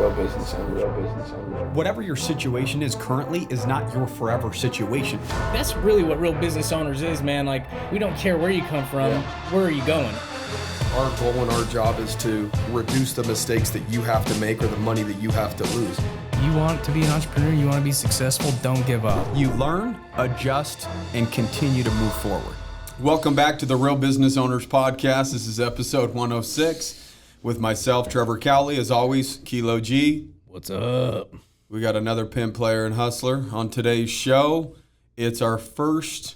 real business owner. Whatever your situation is currently is not your forever situation. That's really what real business owners is, man. Like, we don't care where you come from, where are you going? Our goal and our job is to reduce the mistakes that you have to make or the money that you have to lose. You want to be an entrepreneur, you want to be successful, don't give up. You learn, adjust, and continue to move forward. Welcome back to the Real Business Owners Podcast. This is episode 106 with myself, Trevor Cowley. As always, Kilo G. What's up? We got another pimp player and hustler on today's show. It's our first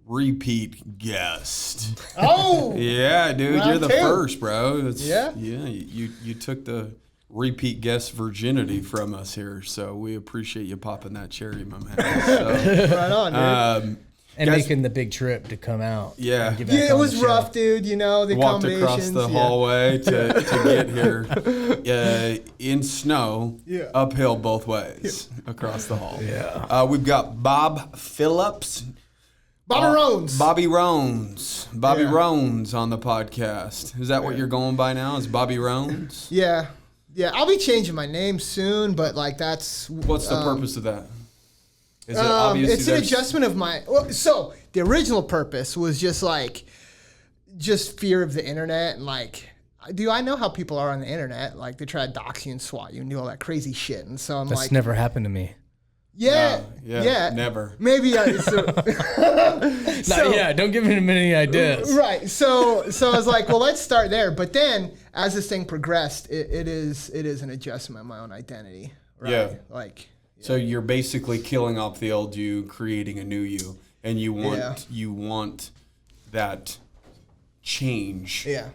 repeat guest. Oh! Yeah, dude, round you're the two. first, bro. Yeah? Yeah, you took the repeat guest virginity from us here, so we appreciate you popping that cherry, my man. So, Right on, dude. And Guys- making the big trip to come out. Yeah. and get back Yeah, it on was the show. rough, dude. You know, the Walked across accommodations. the hallway to get here in snow, Yeah. uphill both ways across the hall. Yeah. We've got Bob Phillips. Bobby Rones. Bobby Rones. Bobby Yeah. Rones on the podcast. Is that what you're going by now? Is Bobby Rones? Yeah. Yeah, I'll be changing my name soon, but like that's... What's the purpose of that? Is it obviously it's an there's- adjustment of my... Well, so the original purpose was just fear of the internet and like... I know how people are on the internet. Like they try to dox you and swat you and do all that crazy shit. And so I'm That's like... never happened to me. Yeah. Yeah, never. Maybe Don't give me many ideas. Right. So I was like, well, let's start there. But then as this thing progressed, it is an adjustment of my own identity. Right? Yeah. Like, So you're basically killing off the old you, creating a new you, and you want that change yeah.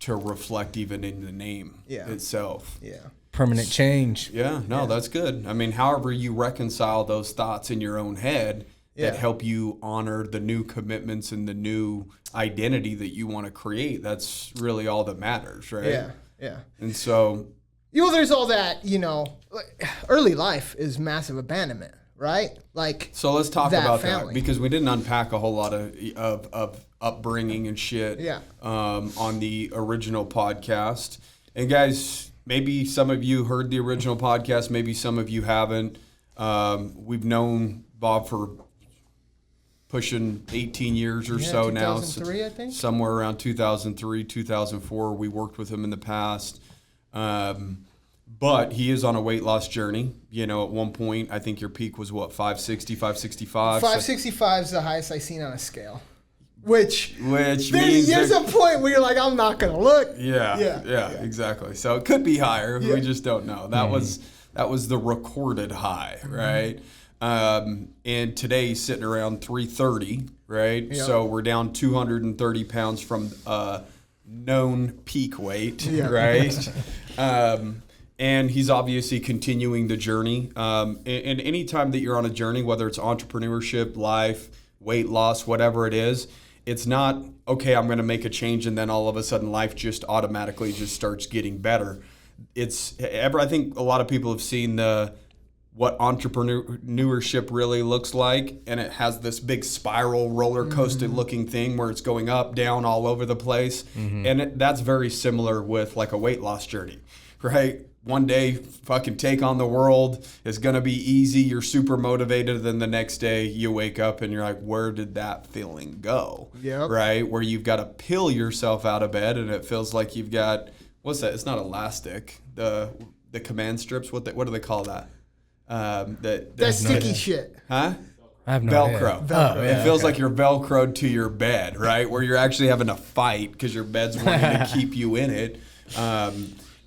to reflect even in the name Yeah. itself. Yeah. Permanent change. Yeah, no, that's good. I mean, however you reconcile those thoughts in your own head that Yeah. help you honor the new commitments and the new identity that you want to create, that's really all that matters, right? Yeah. Yeah. And so, There's all that, like, early life is massive abandonment, right? Like, so let's talk that about family. that because we didn't unpack a whole lot of upbringing and shit Yeah. on the original podcast. And guys, maybe some of you heard the original podcast, maybe some of you haven't. We've known Bob for pushing 18 years or so now. 2003, I think. Somewhere around 2003, 2004. We worked with him in the past. But he is on a weight loss journey. At one point, I think your peak was what, 560, 565? 565 is the highest I've seen on a scale. Which Which there's means a point where you're like, I'm not going to look. Yeah, exactly. So it could be higher. Yeah. We just don't know. That was the recorded high, right? And today he's sitting around 330, right? Yep. So we're down 230 pounds from known peak weight, right? And he's obviously continuing the journey. And any time that you're on a journey, whether it's entrepreneurship, life, weight loss, whatever it is, it's not, okay, I'm going to make a change and then all of a sudden life just automatically just starts getting better. I think a lot of people have seen what entrepreneurship really looks like, and it has this big spiral roller coaster looking thing where it's going up, down, all over the place. And that's very similar with like a weight loss journey, right? One day, fucking take on the world. It's going to be easy. You're super motivated. Then the next day you wake up and you're like, where did that feeling go? Yep. Right? Where you've got to peel yourself out of bed and it feels like you've got, what's that? It's not elastic. The command strips. What do they call that? That's sticky shit. Huh? I have no idea. Velcro. Oh, yeah, It feels like you're Velcroed to your bed, right? Where you're actually having to fight because your bed's wanting to keep you in it.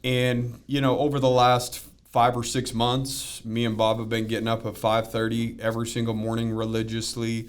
And, over the last 5 or 6 months, me and Bob have been getting up at 5:30 every single morning religiously,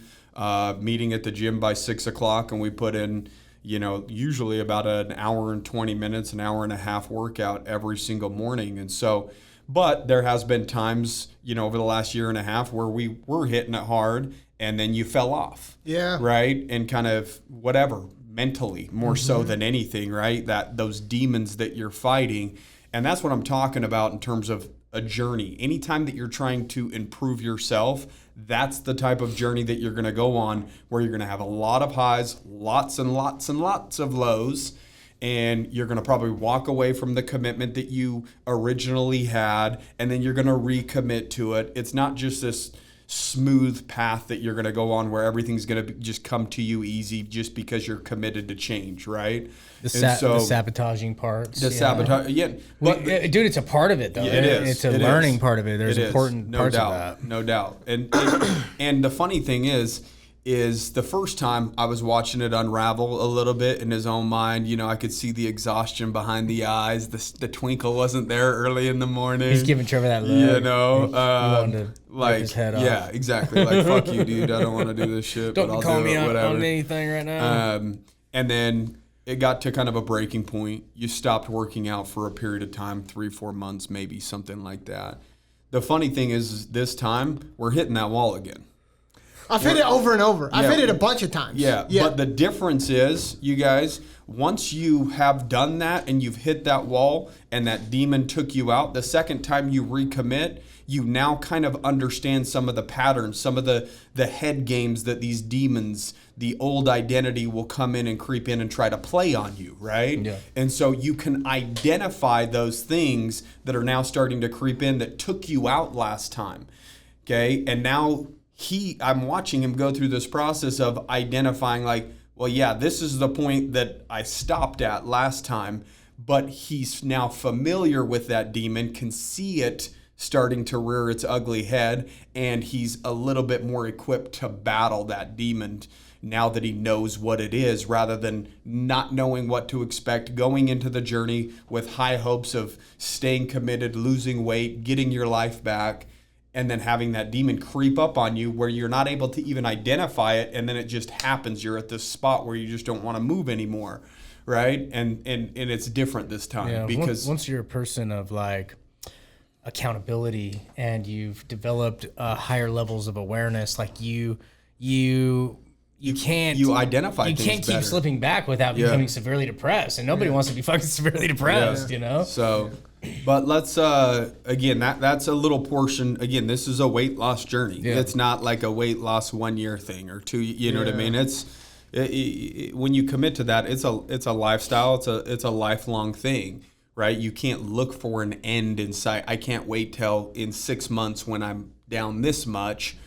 meeting at the gym by 6 o'clock, and we put in, usually about an hour and 20 minutes, an hour and a half workout every single morning. And so, but there has been times, over the last year and a half where we were hitting it hard and then you fell off. Yeah. Right? And kind of whatever, mentally more so than anything, right? That those demons that you're fighting. And that's what I'm talking about in terms of a journey. Anytime that you're trying to improve yourself, that's the type of journey that you're going to go on, where you're going to have a lot of highs, lots and lots and lots of lows. and you're going to probably walk away from the commitment that you originally had, and then you're going to recommit to it. It's not just this smooth path that you're going to go on where everything's going to just come to you easy just because you're committed to change, right? The sabotaging parts. Sabotage, yeah. But dude, it's a part of it, though. It is. It's a learning part of it. There's important parts of that. No doubt. And the funny thing is the first time I was watching it unravel a little bit in his own mind, you know, I could see the exhaustion behind the eyes. The twinkle wasn't there early in the morning. He's giving Trevor that look. You know, he wanted to rip his head off. Yeah, exactly. Like, fuck you, dude. I don't want to do this shit. Don't but I'll call do me it, whatever. on anything right now. And then it got to kind of a breaking point. You stopped working out for a period of time, 3-4 months, maybe something like that. The funny thing is this time we're hitting that wall again. I've hit it over and over. I've hit it a bunch of times. Yeah, but the difference is, you guys, once you have done that and you've hit that wall and that demon took you out, the second time you recommit, you now kind of understand some of the patterns, some of the head games that these demons, the old identity, will come in and creep in and try to play on you, right? Yeah. And so you can identify those things that are now starting to creep in that took you out last time, okay? And now I'm watching him go through this process of identifying, like, well, yeah, this is the point that I stopped at last time, but he's now familiar with that demon, can see it starting to rear its ugly head, and he's a little bit more equipped to battle that demon now that he knows what it is, rather than not knowing what to expect, going into the journey with high hopes of staying committed, losing weight, getting your life back, and then having that demon creep up on you where you're not able to even identify it, and then it just happens. You're at this spot where you just don't want to move anymore, right? And it's different this time, because once you're a person of like accountability and you've developed higher levels of awareness, like you can't identify you things can't keep better. slipping back without becoming severely depressed, and nobody wants to be fucking severely depressed, you know? So, but let's again, that's a little portion. Again, this is a weight loss journey. It's not like a weight loss 1 year thing or 2, you know what I mean? It's when you commit to that, it's a lifestyle, it's a lifelong thing, right? You can't look for an end in sight. I can't wait till in 6 months when I'm down this much,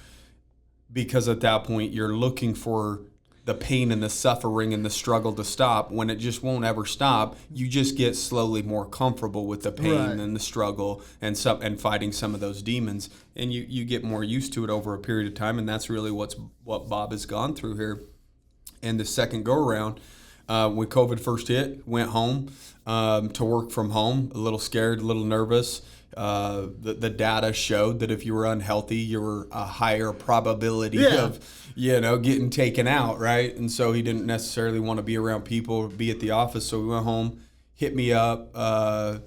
because at that point you're looking for the pain and the suffering and the struggle to stop, when it just won't ever stop. You just get slowly more comfortable with the pain and the struggle and fighting some of those demons, and you get more used to it over a period of time. And that's really what Bob has gone through here. And the second go around, when COVID first hit, went home to work from home, a little scared, a little nervous. The data showed that if you were unhealthy, you were a higher probability of, getting taken out, right? And so he didn't necessarily want to be around people, be at the office. So we went home, hit me up, a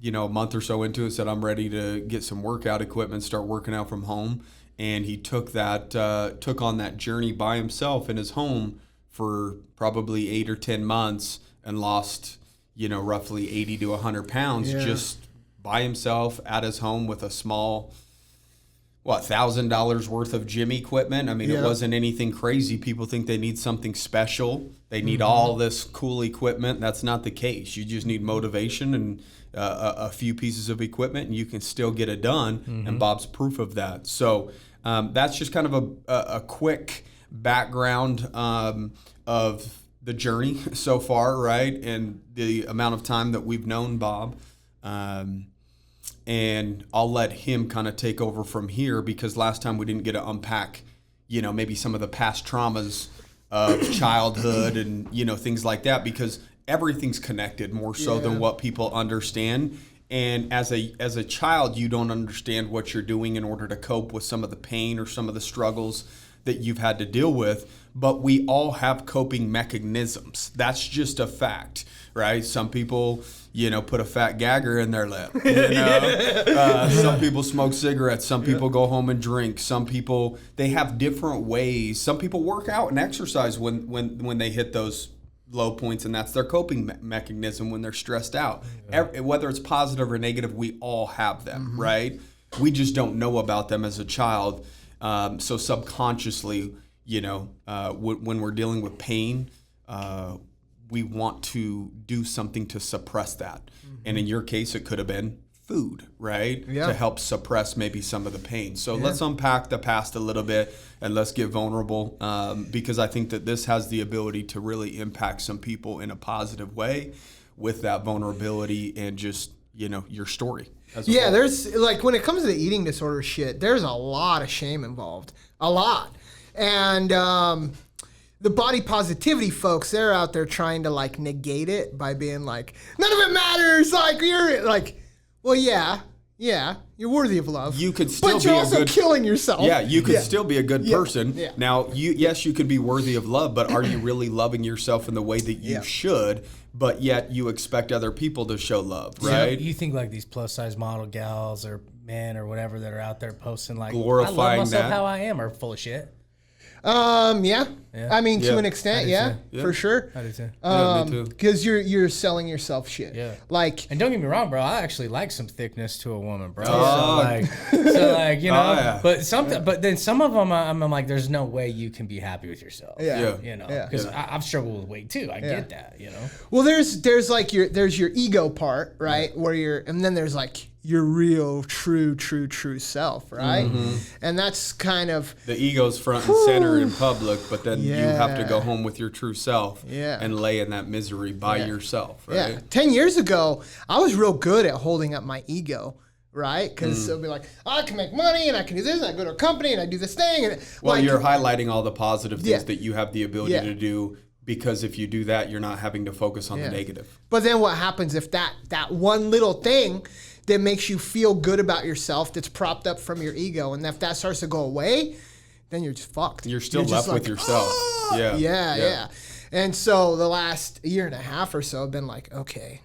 month or so into it, said, I'm ready to get some workout equipment, start working out from home. And he took on that journey by himself in his home for probably 8 or 10 months and lost, roughly 80 to 100 pounds just by himself at his home with a small, $1,000 worth of gym equipment. I mean, it wasn't anything crazy. People think they need something special. They need all this cool equipment. That's not the case. You just need motivation and a few pieces of equipment, and you can still get it done. And Bob's proof of that. So that's just kind of a quick background of the journey so far, right? And the amount of time that we've known Bob. And I'll let him kind of take over from here, because last time we didn't get to unpack, maybe some of the past traumas of childhood and, things like that, because everything's connected more so than what people understand. And as a child, you don't understand what you're doing in order to cope with some of the pain or some of the struggles that you've had to deal with. But we all have coping mechanisms. That's just a fact, right? Some people, put a fat gagger in their lip. Some people smoke cigarettes. Some people go home and drink. Some people, they have different ways. Some people work out and exercise when they hit those low points, and that's their coping mechanism when they're stressed out. Whether it's positive or negative, we all have them, right? We just don't know about them as a child. So subconsciously, when we're dealing with pain, we want to do something to suppress that. And in your case, it could have been food, right? Yeah. To help suppress maybe some of the pain. So let's unpack the past a little bit and let's get vulnerable, because I think that this has the ability to really impact some people in a positive way with that vulnerability and just, you know, your story. Yeah, there's like when it comes to the eating disorder shit, there's a lot of shame involved. A lot. And the body positivity folks, they're out there trying to like negate it by being like, none of it matters. Like you're like, well, yeah, you're worthy of love. You could still but you're be also a good killing yourself. Yeah, you could still be a good person. Yeah. Now, yes, you could be worthy of love, but are you really loving yourself in the way that you should? But yet you expect other people to show love, right? You think like these plus size model gals or men or whatever that are out there posting like Glorifying I love myself that. how I am are full of shit. Yeah. I mean, to Yeah. an extent, I yeah, for sure. I do too. Yeah, me too. Because you're selling yourself shit. Yeah. Like, And don't get me wrong, bro. I actually like some thickness to a woman, bro. Oh. So like, you know, yeah. but then some of them, I'm like, there's no way you can be happy with yourself. Yeah. You know, Yeah. because I've struggled with weight too. I get that. You know. well, there's like there's your ego part, right? Where and then there's like your real, true self, right? And that's kind of The ego's front and center in public, but then you have to Yeah. go home with your true self Yeah. and lay in that misery by yourself, right? yeah. 10 years ago, I was real good at holding up my ego. Right? Because it'll be like, I can make money and I can do this and I go to a company and I do this thing. And Well, like, you're highlighting all the positive things Yeah. that you have the ability Yeah. to do, because if you do that, you're not having to focus on the negative. But then what happens if that one little thing that makes you feel good about yourself that's propped up from your ego, and if that starts to go away, then you're just fucked. You're still just left with like, yourself. "Ah!" Yeah. Yeah. And so the last year and a half or so, I've been like, okay,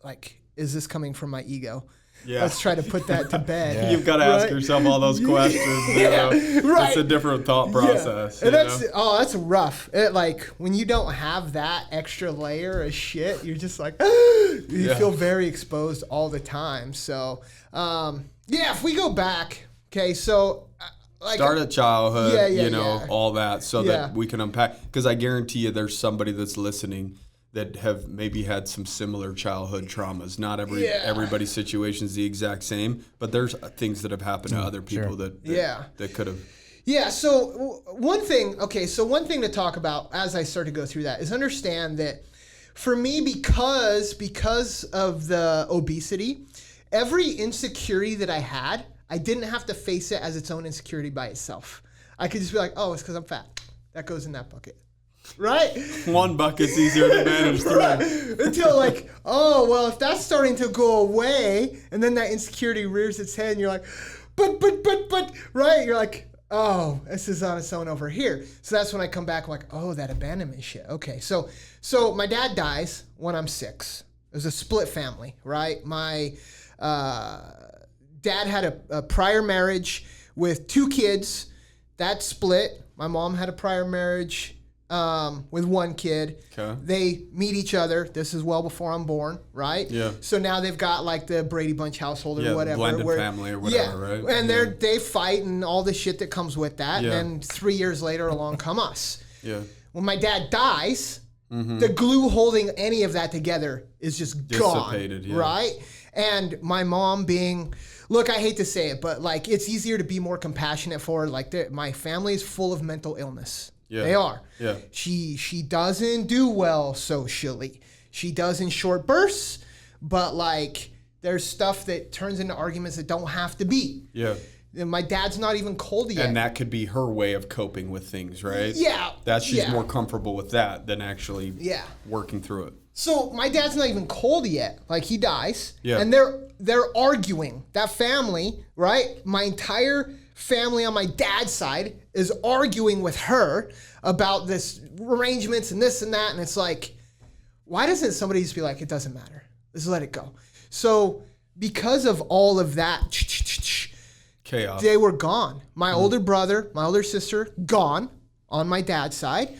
like, is this coming from my ego? Yeah. Let's try to put that to bed. You've got to ask Right? yourself all those questions. You know? right. It's a different thought process. And you that's know? that's rough. It, like when you don't have that extra layer of shit, you're just like you feel very exposed all the time. So if we go back, okay, so like Start at childhood, yeah. all that, so Yeah. that we can unpack. Because I guarantee you there's somebody that's listening that have maybe had some similar childhood traumas. Not everybody's situation is the exact same, but there's things that have happened to other people that could have. Yeah, so one thing to talk about as I start to go through that is understand that for me, because of the obesity, every insecurity that I had, I didn't have to face it as its own insecurity by itself. I could just be like, oh, it's because I'm fat. That goes in that bucket. Right? One bucket's easier to manage through. Right. Until like, oh, well, if that's starting to go away, and then that insecurity rears its head, and you're like, but, right? You're like, oh, this is on its own over here. So that's when I come back like, oh, that abandonment shit. Okay, so my dad dies when I'm 6. It was a split family, right? My dad had a prior marriage with 2 kids. That split. My mom had a prior marriage with 1 kid. Okay. They meet each other. This is well before I'm born, right? Yeah. So now they've got like the Brady Bunch household or whatever. blended family or whatever, right? And they fight and all the shit that comes with that. Yeah. And then 3 years later along come us. Yeah. When my dad dies, the glue holding any of that together is just Dissipated, gone, yeah. right? And my mom being, look, I hate to say it, but like it's easier to be more compassionate for her. Like my family is full of mental illness. Yeah. They are. Yeah. She doesn't do well socially. She does in short bursts, but like there's stuff that turns into arguments that don't have to be. Yeah. And my dad's not even cold yet. And that could be her way of coping with things, right? Yeah. That she's Yeah. more comfortable with that than actually Yeah. working through it. So my dad's not even cold yet. Like he dies. Yeah. And they're arguing. That family, right? My entire family on my dad's side is arguing with her about this arrangements and this and that. And it's like, why doesn't somebody just be like, it doesn't matter. Just let it go. So because of all of that, Chaos. they were gone. My older brother, my older sister, gone on my dad's side.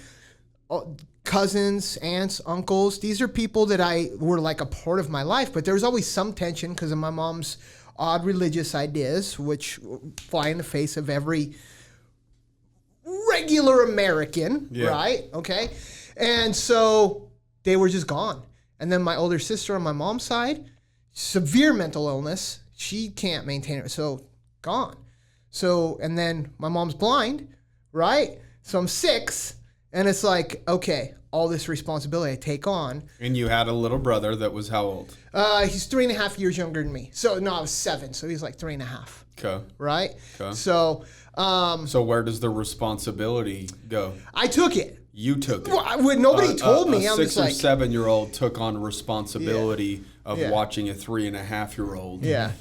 Cousins, aunts, uncles. These are people that were like a part of my life, but there was always some tension because of my mom's odd religious ideas, which fly in the face of every regular American, right? Okay. And so they were just gone. And then my older sister on my mom's side, severe mental illness. She can't maintain it. So gone. So, and then my mom's blind, right? So I'm 6 and it's like, okay, all this responsibility I take on. And you had a little brother that was how old? He's 3.5 years younger than me. So no, I was 7. So he's like 3.5. Okay. Right? Okay. So, So where does the responsibility go? I took it. You took it. When nobody told me, a I'm 6 just or like, 7-year-old took on responsibility of Yeah. watching a 3.5-year-old. Yeah.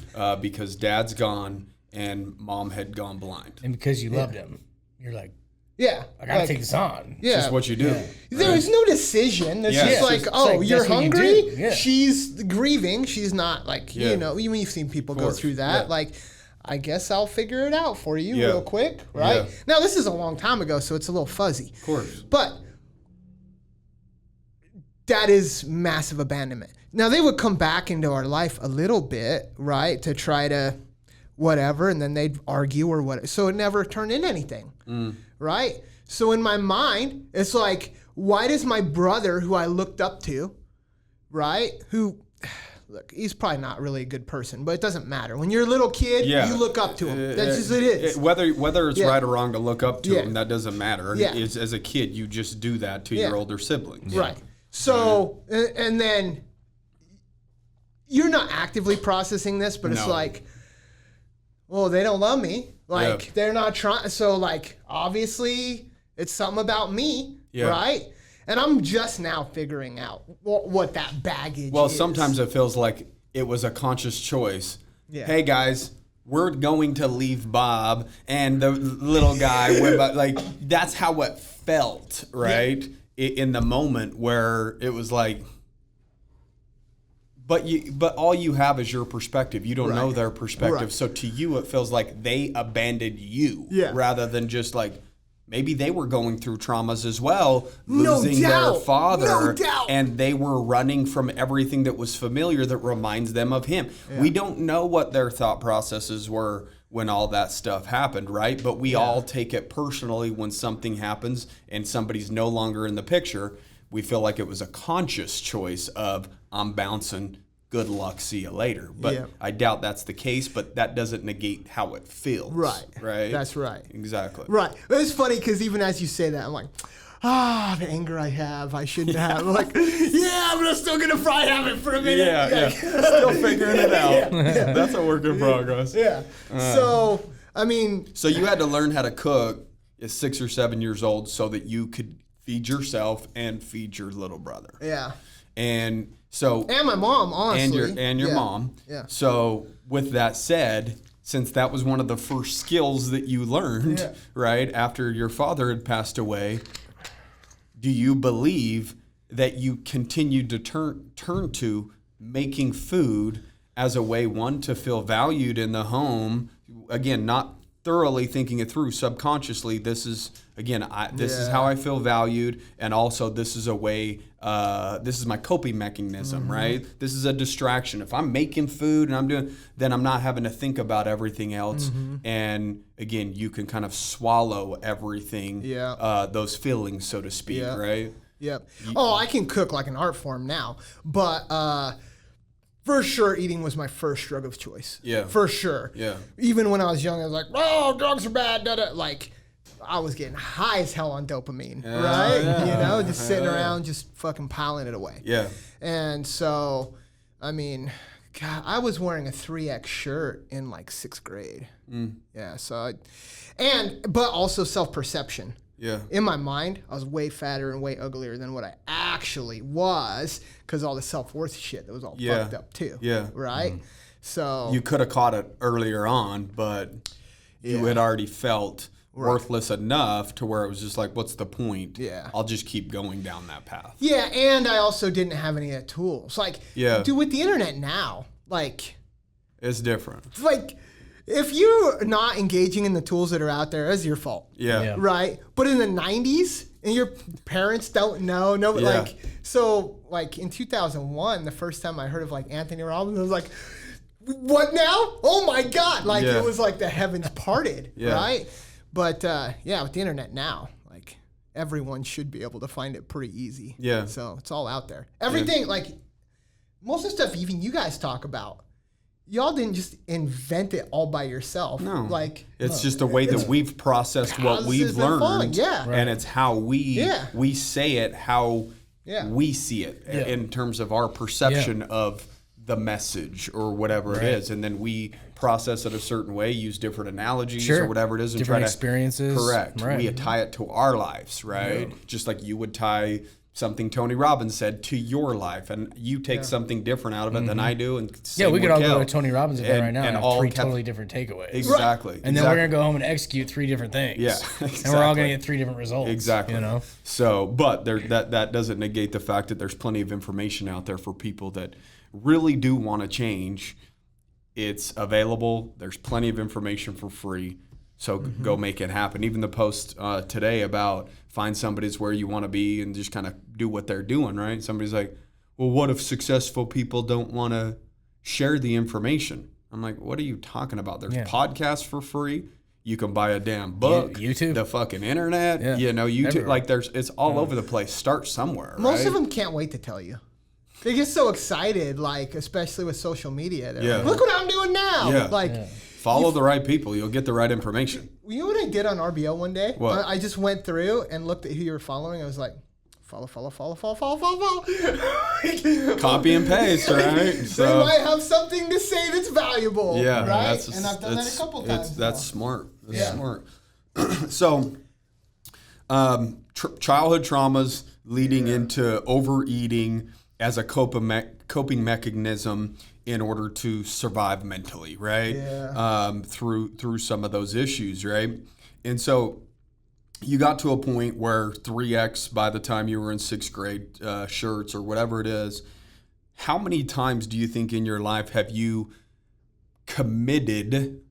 Because dad's gone and mom had gone blind. And because you loved him, you're like, yeah, I gotta like, take this on. yeah. Just what you do. There's no decision. It's Yeah. just Yeah. like, It's oh, like, you're that's what you hungry. do. Yeah. She's grieving. She's not like, Yeah. you know, when you've seen people go course. through that, Yeah. like, I guess I'll figure it out for you Yeah. real quick, right? Yeah. Now, this is a long time ago, so it's a little fuzzy. Of course. But that is massive abandonment. Now, they would come back into our life a little bit, right, to try to whatever, and then they'd argue or what. So it never turned into anything, right? So in my mind, it's like, why does my brother, who I looked up to, right, who, look, he's probably not really a good person, but it doesn't matter. When you're a little kid, Yeah. you look up to him. That's just it is. Whether it's Yeah. right or wrong to look up to Yeah. him, that doesn't matter. Yeah. It's, as a kid, you just do that to Yeah. your older siblings. Right. So, and then you're not actively processing this, but it's No. like, well, they don't love me. Like, Yeah. they're not trying. So, like, obviously, it's something about me, Yeah. right? And I'm just now figuring out what that baggage Well, is. sometimes it feels like it was a conscious choice. Yeah. Hey guys, we're going to leave Bob and the little guy. Like that's how it felt, right? In the moment where it was like, but all you have is your perspective. You don't know Right. their perspective. Right. So to you, it feels like they abandoned you, Yeah. rather than just like. Maybe they were going through traumas as well, No losing their doubt. father, No doubt. and they were running from everything that was familiar that reminds them of him. We don't know what their thought processes were when all that stuff happened, right? But we all take it personally when something happens and somebody's no longer in the picture. We feel like it was a conscious choice of, I'm bouncing, good luck, see you later. But Yeah. I doubt that's the case, but that doesn't negate how it feels. Right. Right? That's right. Exactly. Right. But it's funny because even as you say that, I'm like, the anger I have, I shouldn't have. I'm like, yeah, I'm still going to probably have it for a minute. Yeah. Still figuring it out. That's a work in progress. Yeah. So, I mean, So you had to learn how to cook at 6 or 7 years old so that you could feed yourself and feed your little brother. yeah. And so And my mom, honestly. and your Yeah. mom. Yeah. So with that said, since that was one of the first skills that you learned, Yeah. right, after your father had passed away, do you believe that you continued to turn to making food as a way, one, to feel valued in the home, again, not thoroughly thinking it through, subconsciously, this is, again, this is how I feel valued, and also this is a way, this is my coping mechanism, right? This is a distraction. If I'm making food and I'm doing, then I'm not having to think about everything else, and again, you can kind of swallow everything, those feelings, so to speak, Yeah. right? Yep. Oh, I can cook like an art form now, but for sure, eating was my first drug of choice. Yeah. For sure. Yeah. Even when I was young, I was like, oh, drugs are bad. Da, da. Like, I was getting high as hell on dopamine, right? yeah. You know, just sitting around, just fucking piling it away. Yeah. And so, I mean, God, I was wearing a 3X shirt in like 6th grade. Yeah. So, but also self-perception. Yeah. In my mind, I was way fatter and way uglier than what I actually was because all the self-worth shit that was all fucked up too. Yeah. Right? So You could have caught it earlier on, but you had already felt worthless enough to where it was just like, what's the point? Yeah. I'll just keep going down that path. yeah, and I also didn't have any of the tools. Like, dude, with the internet now, like It's different. if you're not engaging in the tools that are out there, it's your fault. Yeah. Right? But in the 90s, and your parents don't know, nobody, Yeah. like in 2001, the first time I heard of like Anthony Robbins, I was like, what now? Oh my God. Like Yeah. it was like the heavens parted, Yeah. right? But with the internet now, like everyone should be able to find it pretty easy. Yeah. So it's all out there. Everything, like, most of the stuff even you guys talk about, y'all didn't just invent it all by yourself. No. Like, It's just a way that we've processed what we've processes and fun, learned. yeah. And it's how we say it, how we see it in terms of our perception of the message or whatever it is. And then we process it a certain way, use different analogies or whatever it is. And different try experiences. Correct. Right. We tie it to our lives, right? Just like you would tie something Tony Robbins said to your life, and you take something different out of it than I do. And We could all go to a Kel. Tony Robbins event right now and have all three kept- totally different takeaways. Exactly. And then we're going to go home and execute 3 different things. Yeah, And we're all going to get 3 different results. Exactly. You know? So, but that doesn't negate the fact that there's plenty of information out there for people that really do want to change. It's available. There's plenty of information for free. So go make it happen. Even the post today about find somebody's where you want to be and just kind of do what they're doing, right? Somebody's like, well, what if successful people don't want to share the information? I'm like, what are you talking about? There's podcasts for free. You can buy a damn book. YouTube. The fucking internet. Yeah. You know, YouTube. Everywhere. Like it's all over the place. Start somewhere, most right? of them can't wait to tell you. They get so excited, like, especially with social media. They're like, Yeah. look what I'm doing now. Yeah. Like, Follow the right people. You'll get the right information. you know what I did on RBO one day? What? I just went through and looked at who you were following. I was like, follow. Copy and paste, right? They might have something to say that's valuable. Yeah, Right? And I've done that a couple times. That's now. smart. That's smart. So, childhood traumas leading into overeating as a coping mechanism in order to survive mentally, right? Yeah. Through some of those issues, right? And so you got to a point where 3X by the time you were in 6th grade, shirts or whatever it is. How many times do you think in your life have you committed?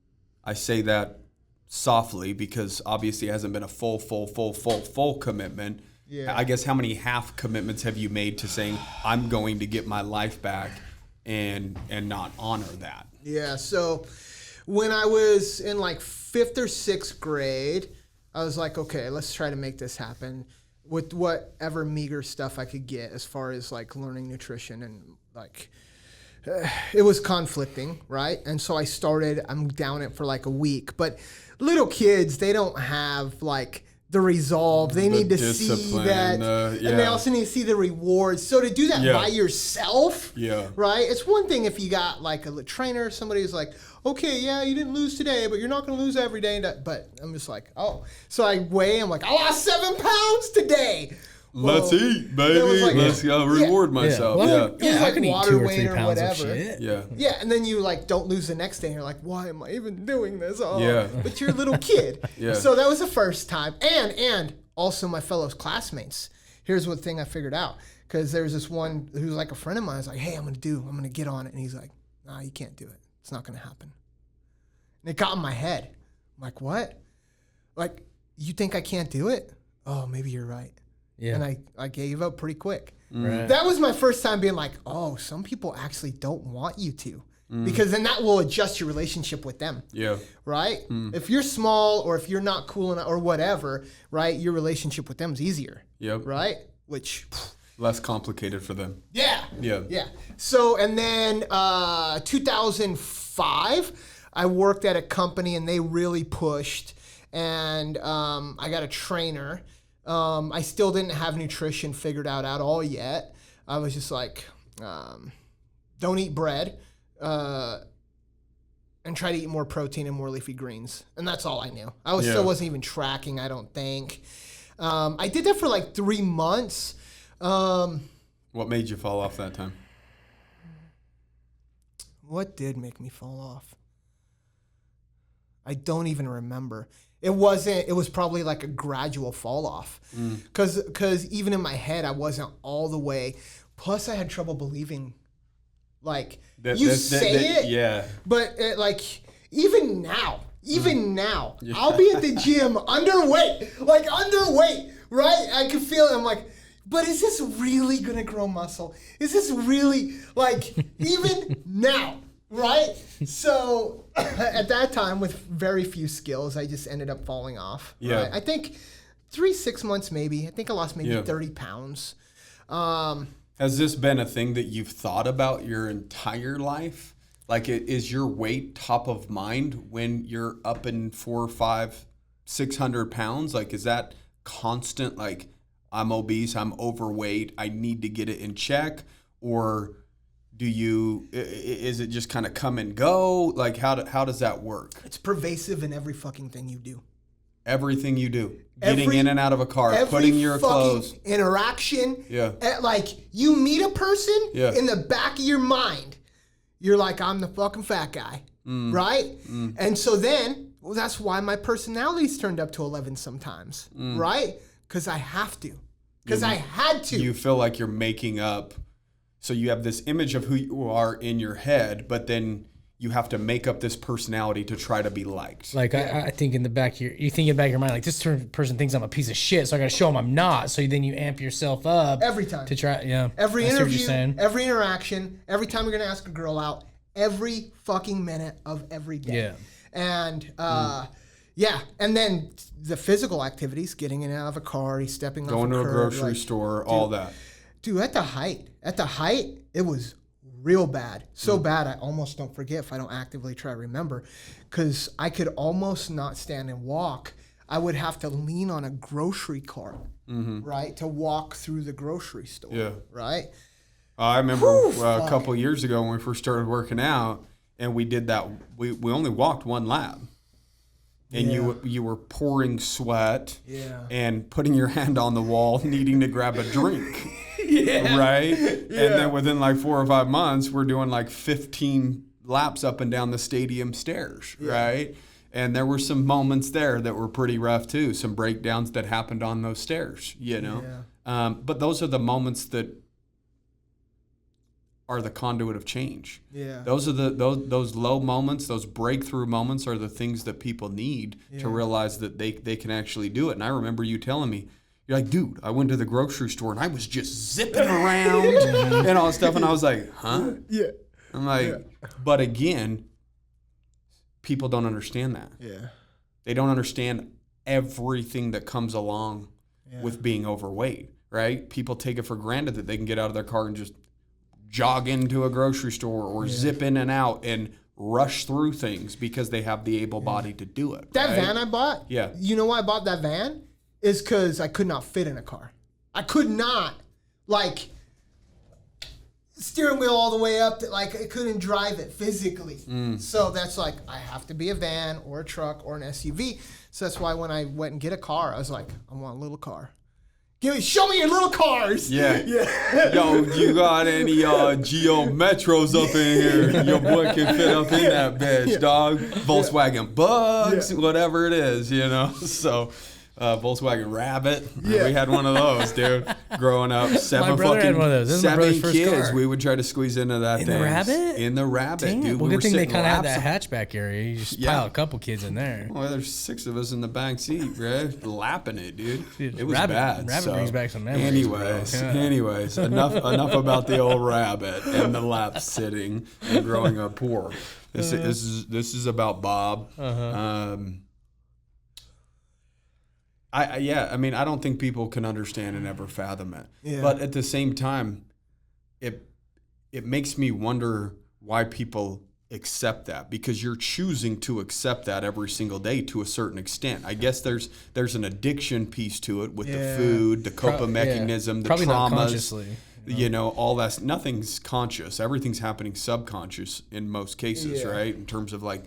I say that softly because obviously it hasn't been a full commitment. Yeah. I guess how many half commitments have you made to saying I'm going to get my life back and not honor that? Yeah. So when I was in like 5th or 6th grade, I was like, okay, let's try to make this happen with whatever meager stuff I could get as far as like learning nutrition and like it was conflicting, right? And so I'm down it for like a week. But little kids, they don't have like the resolve. They need to see discipline, that. And they also need to see the rewards. So to do that by yourself, right? It's one thing if you got like a trainer, somebody who's like, okay, yeah, you didn't lose today, but you're not going to lose every day. But I'm just like, oh. So I weigh, I'm like, I lost 7 pounds today. Let's eat, baby. like- Let's reward myself. Well, It was I like could eat water 2 or weight 3 or pounds of whatever. shit. Yeah, and then you like don't lose the next day and you're like, why am I even doing this? Oh, Yeah. But you're a little kid. Yeah. So that was the first time. And also my fellow classmates. Here's one thing I figured out. Because there's this one who's like a friend of mine. I was like, hey, I'm going to get on it. And he's like, nah, you can't do it. It's not going to happen. And it got in my head. I'm like, what? Like, you think I can't do it? Oh, maybe you're right. Yeah. And I gave up pretty quick. Right. That was my first time being like, oh, some people actually don't want you to. Because then that will adjust your relationship with them. Yeah. Right? If you're small or if you're not cool enough or whatever, right, your relationship with them is easier. Yep. Right? Which, Less complicated for them. yeah. Yeah. Yeah. So, and then 2005, I worked at a company and they really pushed. And I got a trainer. I still didn't have nutrition figured out at all yet. I was just like, don't eat bread. And try to eat more protein and more leafy greens. And that's all I knew. I still wasn't even tracking, I don't think. I did that for like 3 months. What made you fall off that time? What did make me fall off? I don't even remember. It was probably like a gradual fall off. Because even in my head, I wasn't all the way. Plus, I had trouble believing. Like, you say it, yeah. but like, even now, I'll be at the gym underweight, right? I can feel it. I'm like, but is this really going to grow muscle? Is this really, like, even now, right? So at that time, with very few skills, I just ended up falling off. Yeah. Right? I think 6 months maybe. I think I lost maybe 30 pounds. Has this been a thing that you've thought about your entire life? Like, is your weight top of mind when you're up in 400, 500, 600 pounds? Like, is that constant, like, I'm obese, I'm overweight, I need to get it in check? Or is it just kind of come and go? Like, how does that work? It's pervasive in every fucking thing you do. Everything you do. Getting in and out of a car, putting your clothes. Interaction. Yeah. Like, you meet a person, Yeah. in the back of your mind, you're like, I'm the fucking fat guy, right? And so then, well, that's why my personality's turned up to 11 sometimes, right? Because I have to. Because I had to. You feel like you're making up. So you have this image of who you are in your head, but then you have to make up this personality to try to be liked. Like, I think in the back of you think in the back of your mind, like, this person thinks I'm a piece of shit, so I got to show them I'm not. So then you amp yourself up every time to try. Yeah, every I see what interview, you're saying. every interaction, every time you're gonna ask a girl out, every fucking minute of every day. Yeah. And yeah, and then the physical activities, getting in and out of a car, stepping Going off to a curb, grocery like, store, all that. Dude, at the height, it was real bad. So bad, I almost don't forget if I don't actively try to remember, because I could almost not stand and walk. I would have to lean on a grocery cart, right, to walk through the grocery store, Yeah. right? I remember a couple of years ago when we first started working out, and we did that. We only walked one lap. And you were pouring sweat and putting your hand on the wall, needing to grab a drink. Right? And then within like 4 or 5 months, we're doing like 15 laps up and down the stadium stairs, right? And there were some moments there that were pretty rough too, some breakdowns that happened on those stairs, you know? But those are the moments that are the conduit of change. Yeah. Those are those low moments, those breakthrough moments are the things that people need to realize that they can actually do it. And I remember you telling me, you're like, dude, I went to the grocery store and I was just zipping around and all that stuff. And I was like, huh? Yeah. I'm like, but again, people don't understand that. Yeah. They don't understand everything that comes along with being overweight, right? People take it for granted that they can get out of their car and just jog into a grocery store or zip in and out and rush through things because they have the able body to do it. That right? van I bought, you know why I bought that van? Is because I could not fit in a car. I could not, like, steering wheel all the way up, I couldn't drive it physically. So that's like, I have to be a van or a truck or an SUV. So that's why when I went and get a car, I was like, I want a little car. Show me your little cars. Yeah. Yo, you got any Geo Metros up in here? Your boy can fit up in that bitch, dog. Volkswagen Bugs, whatever it is, you know. So, Volkswagen Rabbit. We had one of those, dude. Growing up, My brother had one of those. This is my brother's 7 first kids. car. We would try to squeeze into that In thing. the Rabbit? In the Rabbit, Dang it. dude. Well, We good were thing they sitting kind of had laps. that hatchback area. You just pile a couple kids in there. Well, there's 6 of us in the back seat, right? Lapping it, dude. Dude, It was Rabbit- bad. Rabbit so. brings back some memories, bro. Anyways, enough about the old Rabbit and the lap sitting and growing up poor. This is about Bob. I mean, I don't think people can understand and ever fathom it. Yeah. But at the same time, it makes me wonder why people accept that, because you're choosing to accept that every single day to a certain extent. I guess there's an addiction piece to it with the food, the coping mechanism, the Probably not traumas. consciously. You know, all that. Nothing's conscious. Everything's happening subconscious in most cases, right? In terms of like,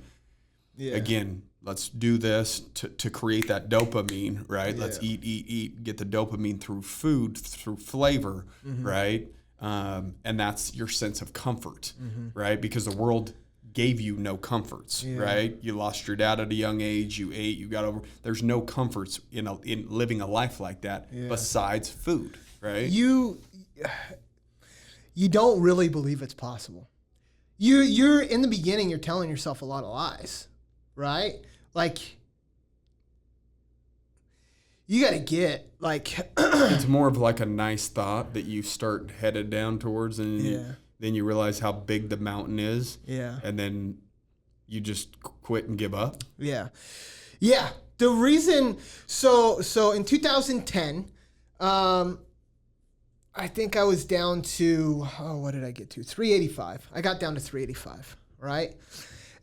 again, let's do this to create that dopamine, right? Let's eat, get the dopamine through food, through flavor, right? And that's your sense of comfort, right? Because the world gave you no comforts, right? You lost your dad at a young age. You ate. You got over. There's no comforts in living a life like that besides food, right? You don't really believe it's possible. You're in the beginning, you're telling yourself a lot of lies, right? Like, you got to get, like... It's more of like a nice thought that you start headed down towards, and then you realize how big the mountain is. Yeah. And then you just quit and give up. Yeah. Yeah. The reason, so in 2010, I think I was down to, what did I get to? 385. I got down to 385, right?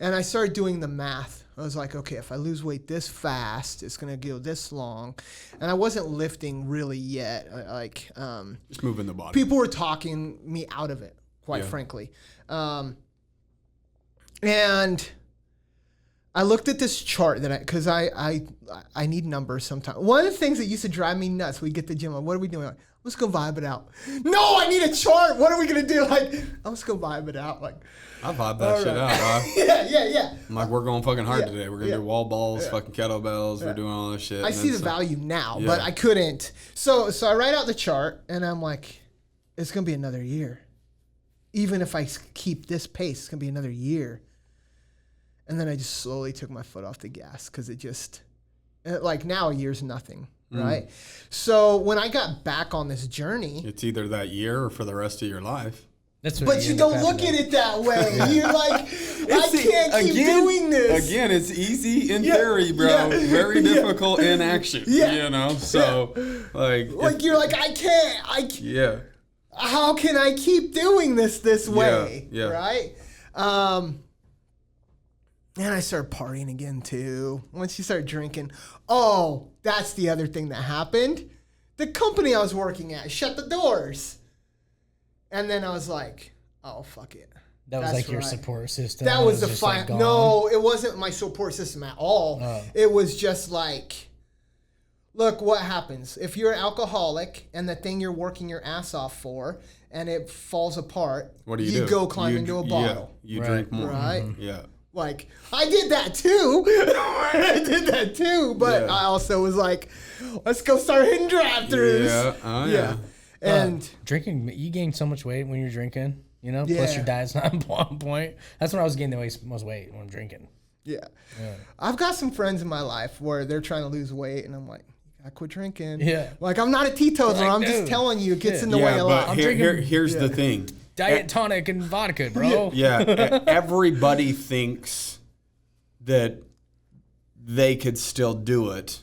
And I started doing the math. I was like, okay, if I lose weight this fast, it's going to go this long. And I wasn't lifting really yet. Just moving the body. People were talking me out of it, quite frankly. And I looked at this chart because I need numbers sometimes. One of the things that used to drive me nuts, we get to the gym, like, what are we doing? Like, let's go vibe it out. No, I need a chart. What are we going to do? Like, let's go vibe it out. Like, I vibe that shit out, huh? Yeah. I'm like, we're going fucking hard today. We're going to do wall balls, fucking kettlebells. We're doing all this shit. I see the value now, but I couldn't. So I write out the chart, and I'm like, it's going to be another year. Even if I keep this pace, it's going to be another year. And then I just slowly took my foot off the gas because it just, like now a year's nothing, right? So when I got back on this journey. It's either that year or for the rest of your life. That's what But you don't look at it that way. You're like, I can't keep doing this. Again, it's easy in theory, bro. Yeah. Very difficult in action. Yeah. You know? So, like you're like, I can't. Yeah. How can I keep doing this way? Yeah. Right? And I started partying again too. Once you start drinking, that's the other thing that happened. The company I was working at shut the doors. And then I was like, oh, fuck it. That was like your support system. That was the just final. like No, it wasn't my support system at all. Oh. It was just like, look, what happens if you're an alcoholic and the thing you're working your ass off for and it falls apart? What do you do? You go climb into a bottle. Yeah, you drink more. Right? Mm-hmm. Yeah. Like, I did that too. But I also was like, let's go start hitting drive-thrus. Yeah. Oh, yeah. And drinking, you gain so much weight when you're drinking, you know? Plus your diet's not on point. That's when I was gaining the most weight, when I'm drinking. Yeah. I've got some friends in my life where they're trying to lose weight, and I'm like, I quit drinking. Yeah. Like, I'm not a teetotaler. Like, I'm just dude. telling you, it gets in the way Yeah, a but lot. here's the thing. Diet tonic and vodka, bro. Yeah, everybody thinks that they could still do it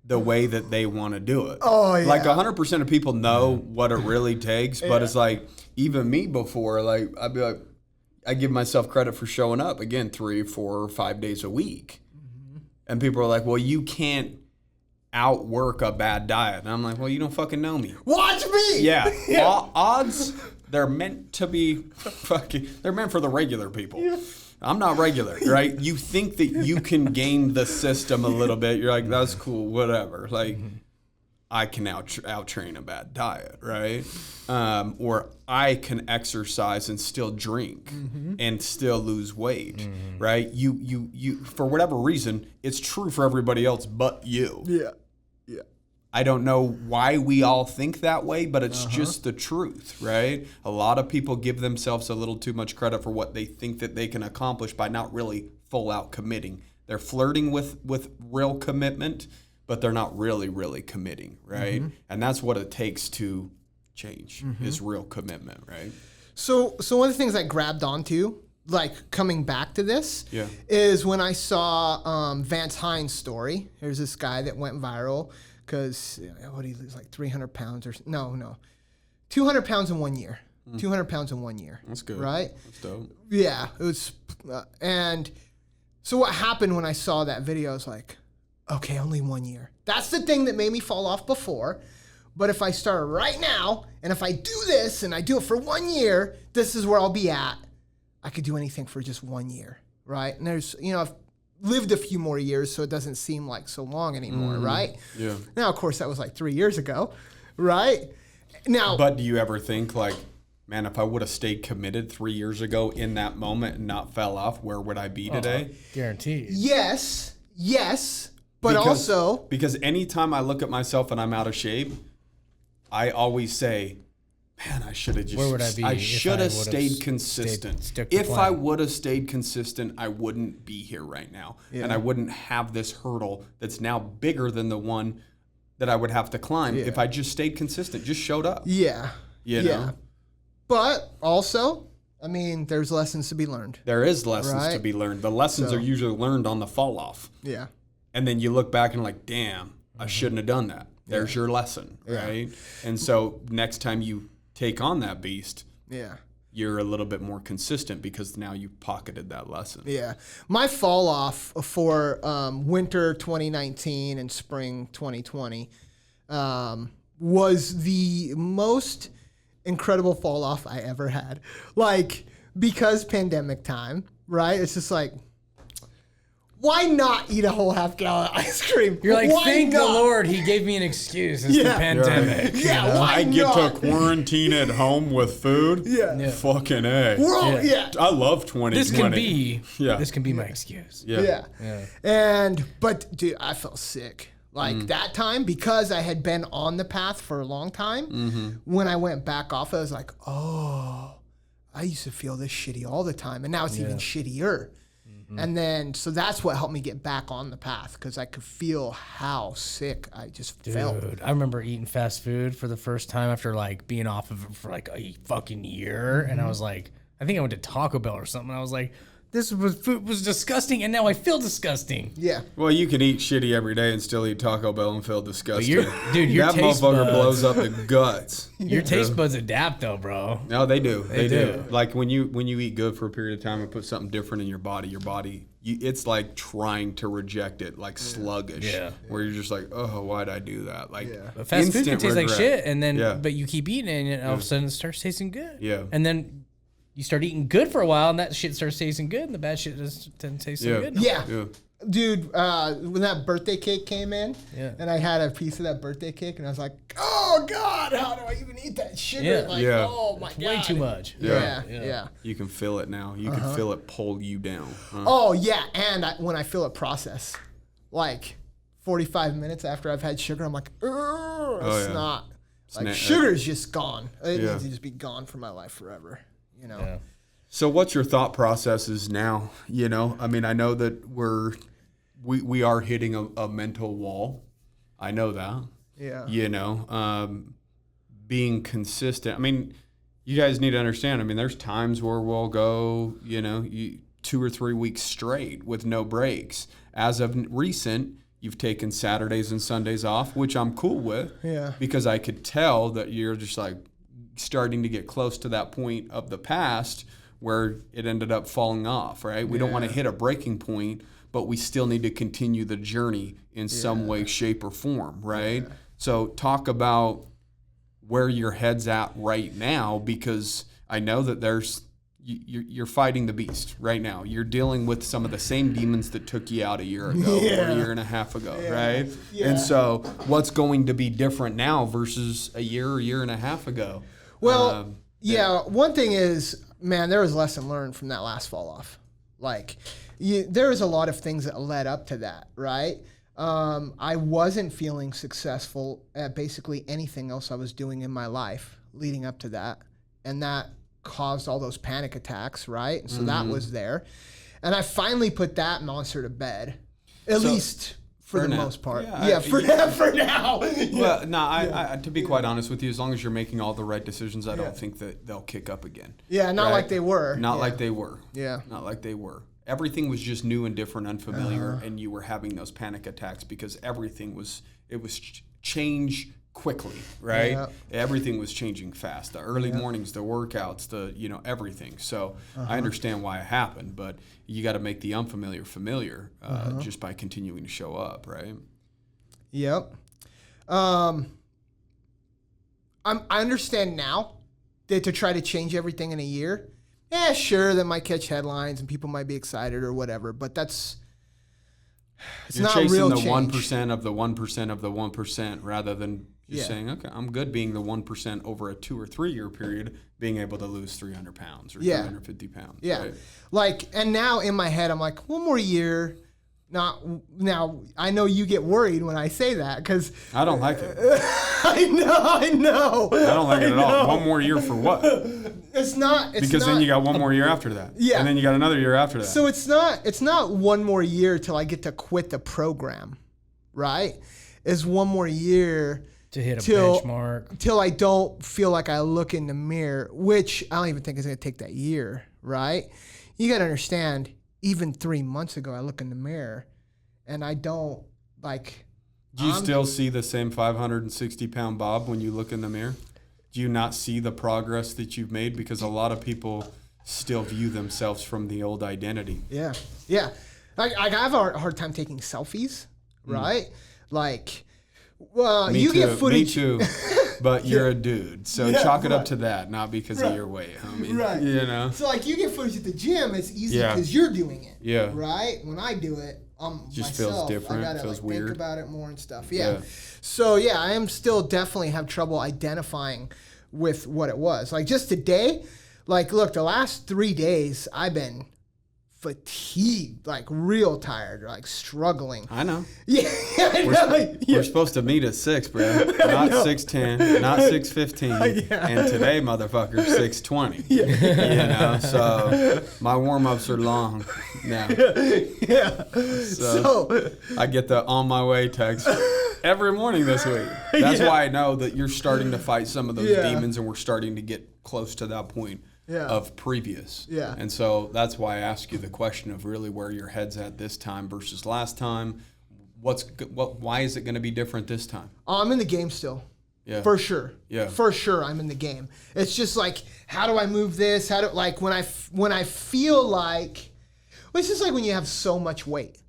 the way that they want to do it. Oh, yeah. Like 100% of people know what it really takes, but it's like, even me before, like, I'd be like, I give myself credit for showing up, again, 3, 4, 5 days a week. And people are like, well, you can't outwork a bad diet. And I'm like, well, you don't fucking know me. Watch me. Yeah. Odds, they're meant to be they're meant for the regular people. Yeah. I'm not regular, right? You think that you can game the system a little bit. You're like, that's cool, whatever. Like, I can out-train a bad diet, right? Or I can exercise and still drink and still lose weight, right? You for whatever reason, it's true for everybody else but you. Yeah. I don't know why we all think that way, but it's just the truth, right? A lot of people give themselves a little too much credit for what they think that they can accomplish by not really full out committing. They're flirting with real commitment, but they're not really committing, right? And that's what it takes to change is real commitment, right? So one of the things I grabbed onto, like coming back to this, Yeah. is when I saw Vance Hines' story. There's this guy that went viral because what did he lose, like 300 pounds or no, 200 pounds in 1 year. 200 pounds in 1 year. That's good. Right? That's dope. Yeah, it was, and so what happened when I saw that video? I was like, okay, only 1 year. That's the thing that made me fall off before. But if I start right now, and if I do this and I do it for 1 year, this is where I'll be at. I could do anything for just 1 year, right? And there's, I've lived a few more years, so it doesn't seem like so long anymore, right? Yeah. Now, of course, that was like 3 years ago, right? Now, But do you ever think like, man, if I would have stayed committed 3 years ago in that moment and not fell off, where would I be today? Guaranteed. yes, but also, because anytime I look at myself and I'm out of shape, I always say, man, I should have just. Where would I be I if should I have would've stayed consistent. stuck to If plan? I would have stayed consistent, I wouldn't be here right now, and I wouldn't have this hurdle that's now bigger than the one that I would have to climb if I just stayed consistent, just showed up. yeah. You know? But also, I mean, there's lessons to be learned. There is lessons to Right. be learned. The lessons are usually learned on the fall off. Yeah. And then you look back and like, damn, I shouldn't have done that. There's your lesson, right? And so next time you take on that beast, you're a little bit more consistent because now you pocketed that lesson. Yeah. My fall off for winter 2019 and spring 2020 was the most incredible fall off I ever had. Like, because pandemic time, right? It's just like, why not eat a whole half-gallon ice cream? You're like, why thank not? the Lord he gave me an excuse. It's the pandemic. Yeah, you know? why I get not? to quarantine at home with food. Yeah. Fucking A. We're all, I love 2020. This can be my excuse. Yeah. But dude, I felt sick. Like that time, because I had been on the path for a long time, when I went back off, I was like, oh, I used to feel this shitty all the time. And now it's even shittier. And then, so that's what helped me get back on the path, because I could feel how sick I just felt. Dude, I remember eating fast food for the first time after like being off of it for like a fucking year. And I was like, I think I went to Taco Bell or something. I was like, food was disgusting, and now I feel disgusting. Yeah. Well, you can eat shitty every day and still eat Taco Bell and feel disgusting. Your that taste motherfucker buds, blows up the guts. Your taste buds adapt, though, bro. No, they do. They do. do. Like when you eat good for a period of time and put something different in your body, it's like trying to reject it, like sluggish. Yeah. Where you're just like, oh, why'd I do that? Like But fast food can taste like regret. shit, and then but you keep eating it, and all of a sudden it starts tasting good. Yeah. And then you start eating good for a while, and that shit starts tasting good, and the bad shit doesn't taste so good. Yeah. Yeah. Dude, when that birthday cake came in, and I had a piece of that birthday cake, and I was like, oh, God, how do I even eat that sugar? Yeah. Like, Yeah. oh, my God. Way too much. Yeah. You can feel it now. You can feel it pull you down. Huh? Oh, yeah. And when I feel it process, like 45 minutes after I've had sugar, I'm like, it's not. Like, sugar's just gone. It needs to just be gone from my life forever, you know? Yeah. So what's your thought processes now? You know, I mean, I know that we are hitting a mental wall. I know that. Yeah. You know, being consistent. I mean, you guys need to understand. I mean, there's times where we'll go, 2 or 3 weeks straight with no breaks. As of recent, you've taken Saturdays and Sundays off, which I'm cool with. Yeah. Because I could tell that you're just like starting to get close to that point of the past where it ended up falling off, right? We don't want to hit a breaking point, but we still need to continue the journey in some way, shape, or form, right? Yeah. So talk about where your head's at right now, because I know that you're fighting the beast right now. You're dealing with some of the same demons that took you out a year ago or a year and a half ago, right? Yeah. And so what's going to be different now versus a year and a half ago? Well, one thing is, man, there was a lesson learned from that last fall off. Like, there was a lot of things that led up to that, right? I wasn't feeling successful at basically anything else I was doing in my life leading up to that. And that caused all those panic attacks, right? And so that was there. And I finally put that monster to bed, at least for the most part. For now. Well, no, I to be quite honest with you, as long as you're making all the right decisions, I don't think that they'll kick up again. Yeah, not like they were. Not like they were. Yeah. Not like they were. Everything was just new and different, unfamiliar, and you were having those panic attacks because everything was change quickly, right? Yeah. Everything was changing fast. The early mornings, the workouts, everything. So I understand why it happened, but you got to make the unfamiliar familiar just by continuing to show up, right? Yep. I understand now that to try to change everything in a year, sure, that might catch headlines and people might be excited or whatever, but you're not real chasing the change. 1% of the 1% of the 1% rather than just saying, okay, I'm good being the 1% over a 2 or 3 year period, being able to lose 300 pounds or 350 pounds. Yeah. Right? Like, and now in my head, I'm like, one more year. Now, I know you get worried when I say that because I don't like it. I know. I don't like it at all. One more year for what? Because then you got one more year after that. Yeah. And then you got another year after that. So it's not one more year till I get to quit the program, right? It's one more year to hit a benchmark. Till I don't feel like I look in the mirror, which I don't even think is going to take that year, right? You got to understand, even 3 months ago, I look in the mirror and I don't like. Do you still see the same 560-pound Bob when you look in the mirror? Do you not see the progress that you've made? Because a lot of people still view themselves from the old identity. Yeah. Yeah. I have a hard time taking selfies, right? Like, well, Me you too. get footage. Me too. But you're a dude. So chalk it up to that, not because of your weight, homie. Right. You know? So, like, you get footage at the gym, it's easy Yeah. because you're doing it. Yeah. Right? When I do it, Just myself, feels different, I gotta, feels like, weird. think about it more and stuff. Yeah. Yeah. So, yeah, I am still definitely have trouble identifying with what it was. Like, just today, like, look, the last 3 days, I've been fatigued, like real tired, like struggling. I know. Yeah, I know. We're supposed to meet at 6, bro. Not 6:10, not 6:15. And today, motherfucker, 6:20. Yeah. You know, so my warm-ups are long now. Yeah. So I get the on my way text every morning this week. That's why I know that you're starting to fight some of those demons, and we're starting to get close to that point of previous. Yeah. And so that's why I ask you the question of really where your head's at this time versus last time. Why is it going to be different this time? I'm in the game still. Yeah. For sure. Yeah. For sure, I'm in the game. It's just like, how do I move this? How do, like, when I feel like, well, it's just like when you have so much weight.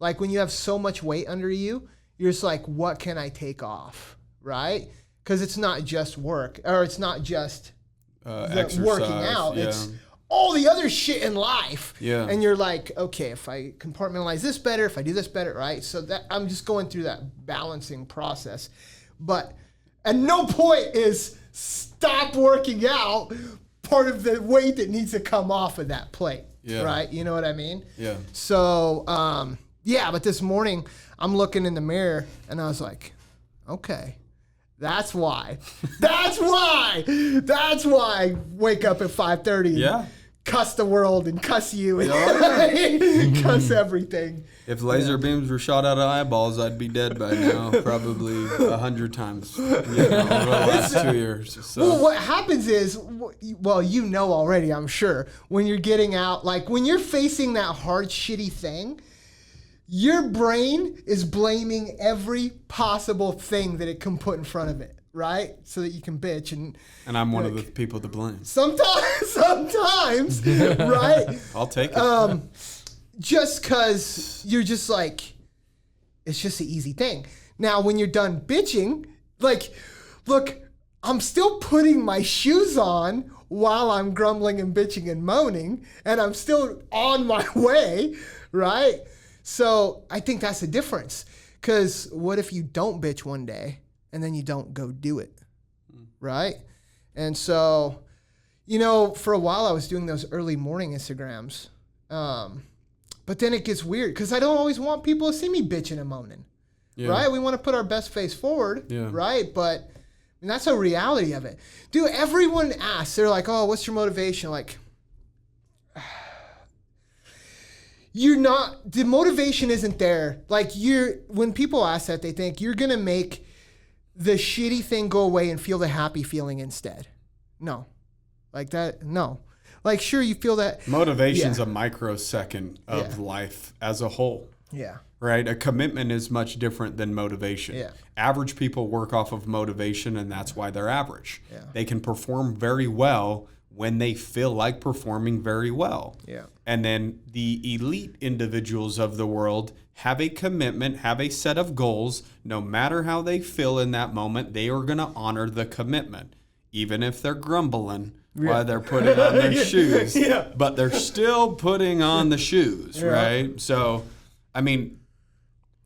Like when you have so much weight under you, you're just like, what can I take off? Right? Because it's not just work, or it's not just Exercise, working out. It's all the other shit in life. Yeah. And you're like, okay, if I compartmentalize this better, if I do this better, right? So that I'm just going through that balancing process. But at no point is stop working out part of the weight that needs to come off of that plate. Yeah. Right? You know what I mean? Yeah. So, but this morning I'm looking in the mirror and I was like, okay. That's why. That's why I wake up at 5:30 and cuss the world and cuss you and cuss everything. If laser beams were shot out of eyeballs, I'd be dead by now, probably 100 times over the last 2 years. So. Well, what happens is, well, you know already, I'm sure, when you're getting out, like when you're facing that hard, shitty thing, your brain is blaming every possible thing that it can put in front of it, right? So that you can bitch and I'm one of the people to blame. Sometimes, right? I'll take it. Just because you're just like, it's just an easy thing. Now, when you're done bitching, like, look, I'm still putting my shoes on while I'm grumbling and bitching and moaning, and I'm still on my way, right? So I think that's the difference. Because what if you don't bitch one day and then you don't go do it, right? And so, you know, for a while I was doing those early morning Instagrams. But then it gets weird because I don't always want people to see me bitching and moaning, right? We want to put our best face forward, right? But and that's a reality of it. Dude, everyone asks, they're like, oh, what's your motivation? Like, the motivation isn't there. Like when people ask that, they think you're going to make the shitty thing go away and feel the happy feeling instead. No. Like that, no. Like, sure, you feel that. Motivation's a microsecond of life as a whole. Yeah. Right? A commitment is much different than motivation. Yeah. Average people work off of motivation, and that's why they're average. Yeah. They can perform very well when they feel like performing very well. Yeah. And then the elite individuals of the world have a commitment, have a set of goals. No matter how they feel in that moment, they are going to honor the commitment, even if they're grumbling while they're putting on their shoes. But they're still putting on the shoes, right? So, I mean,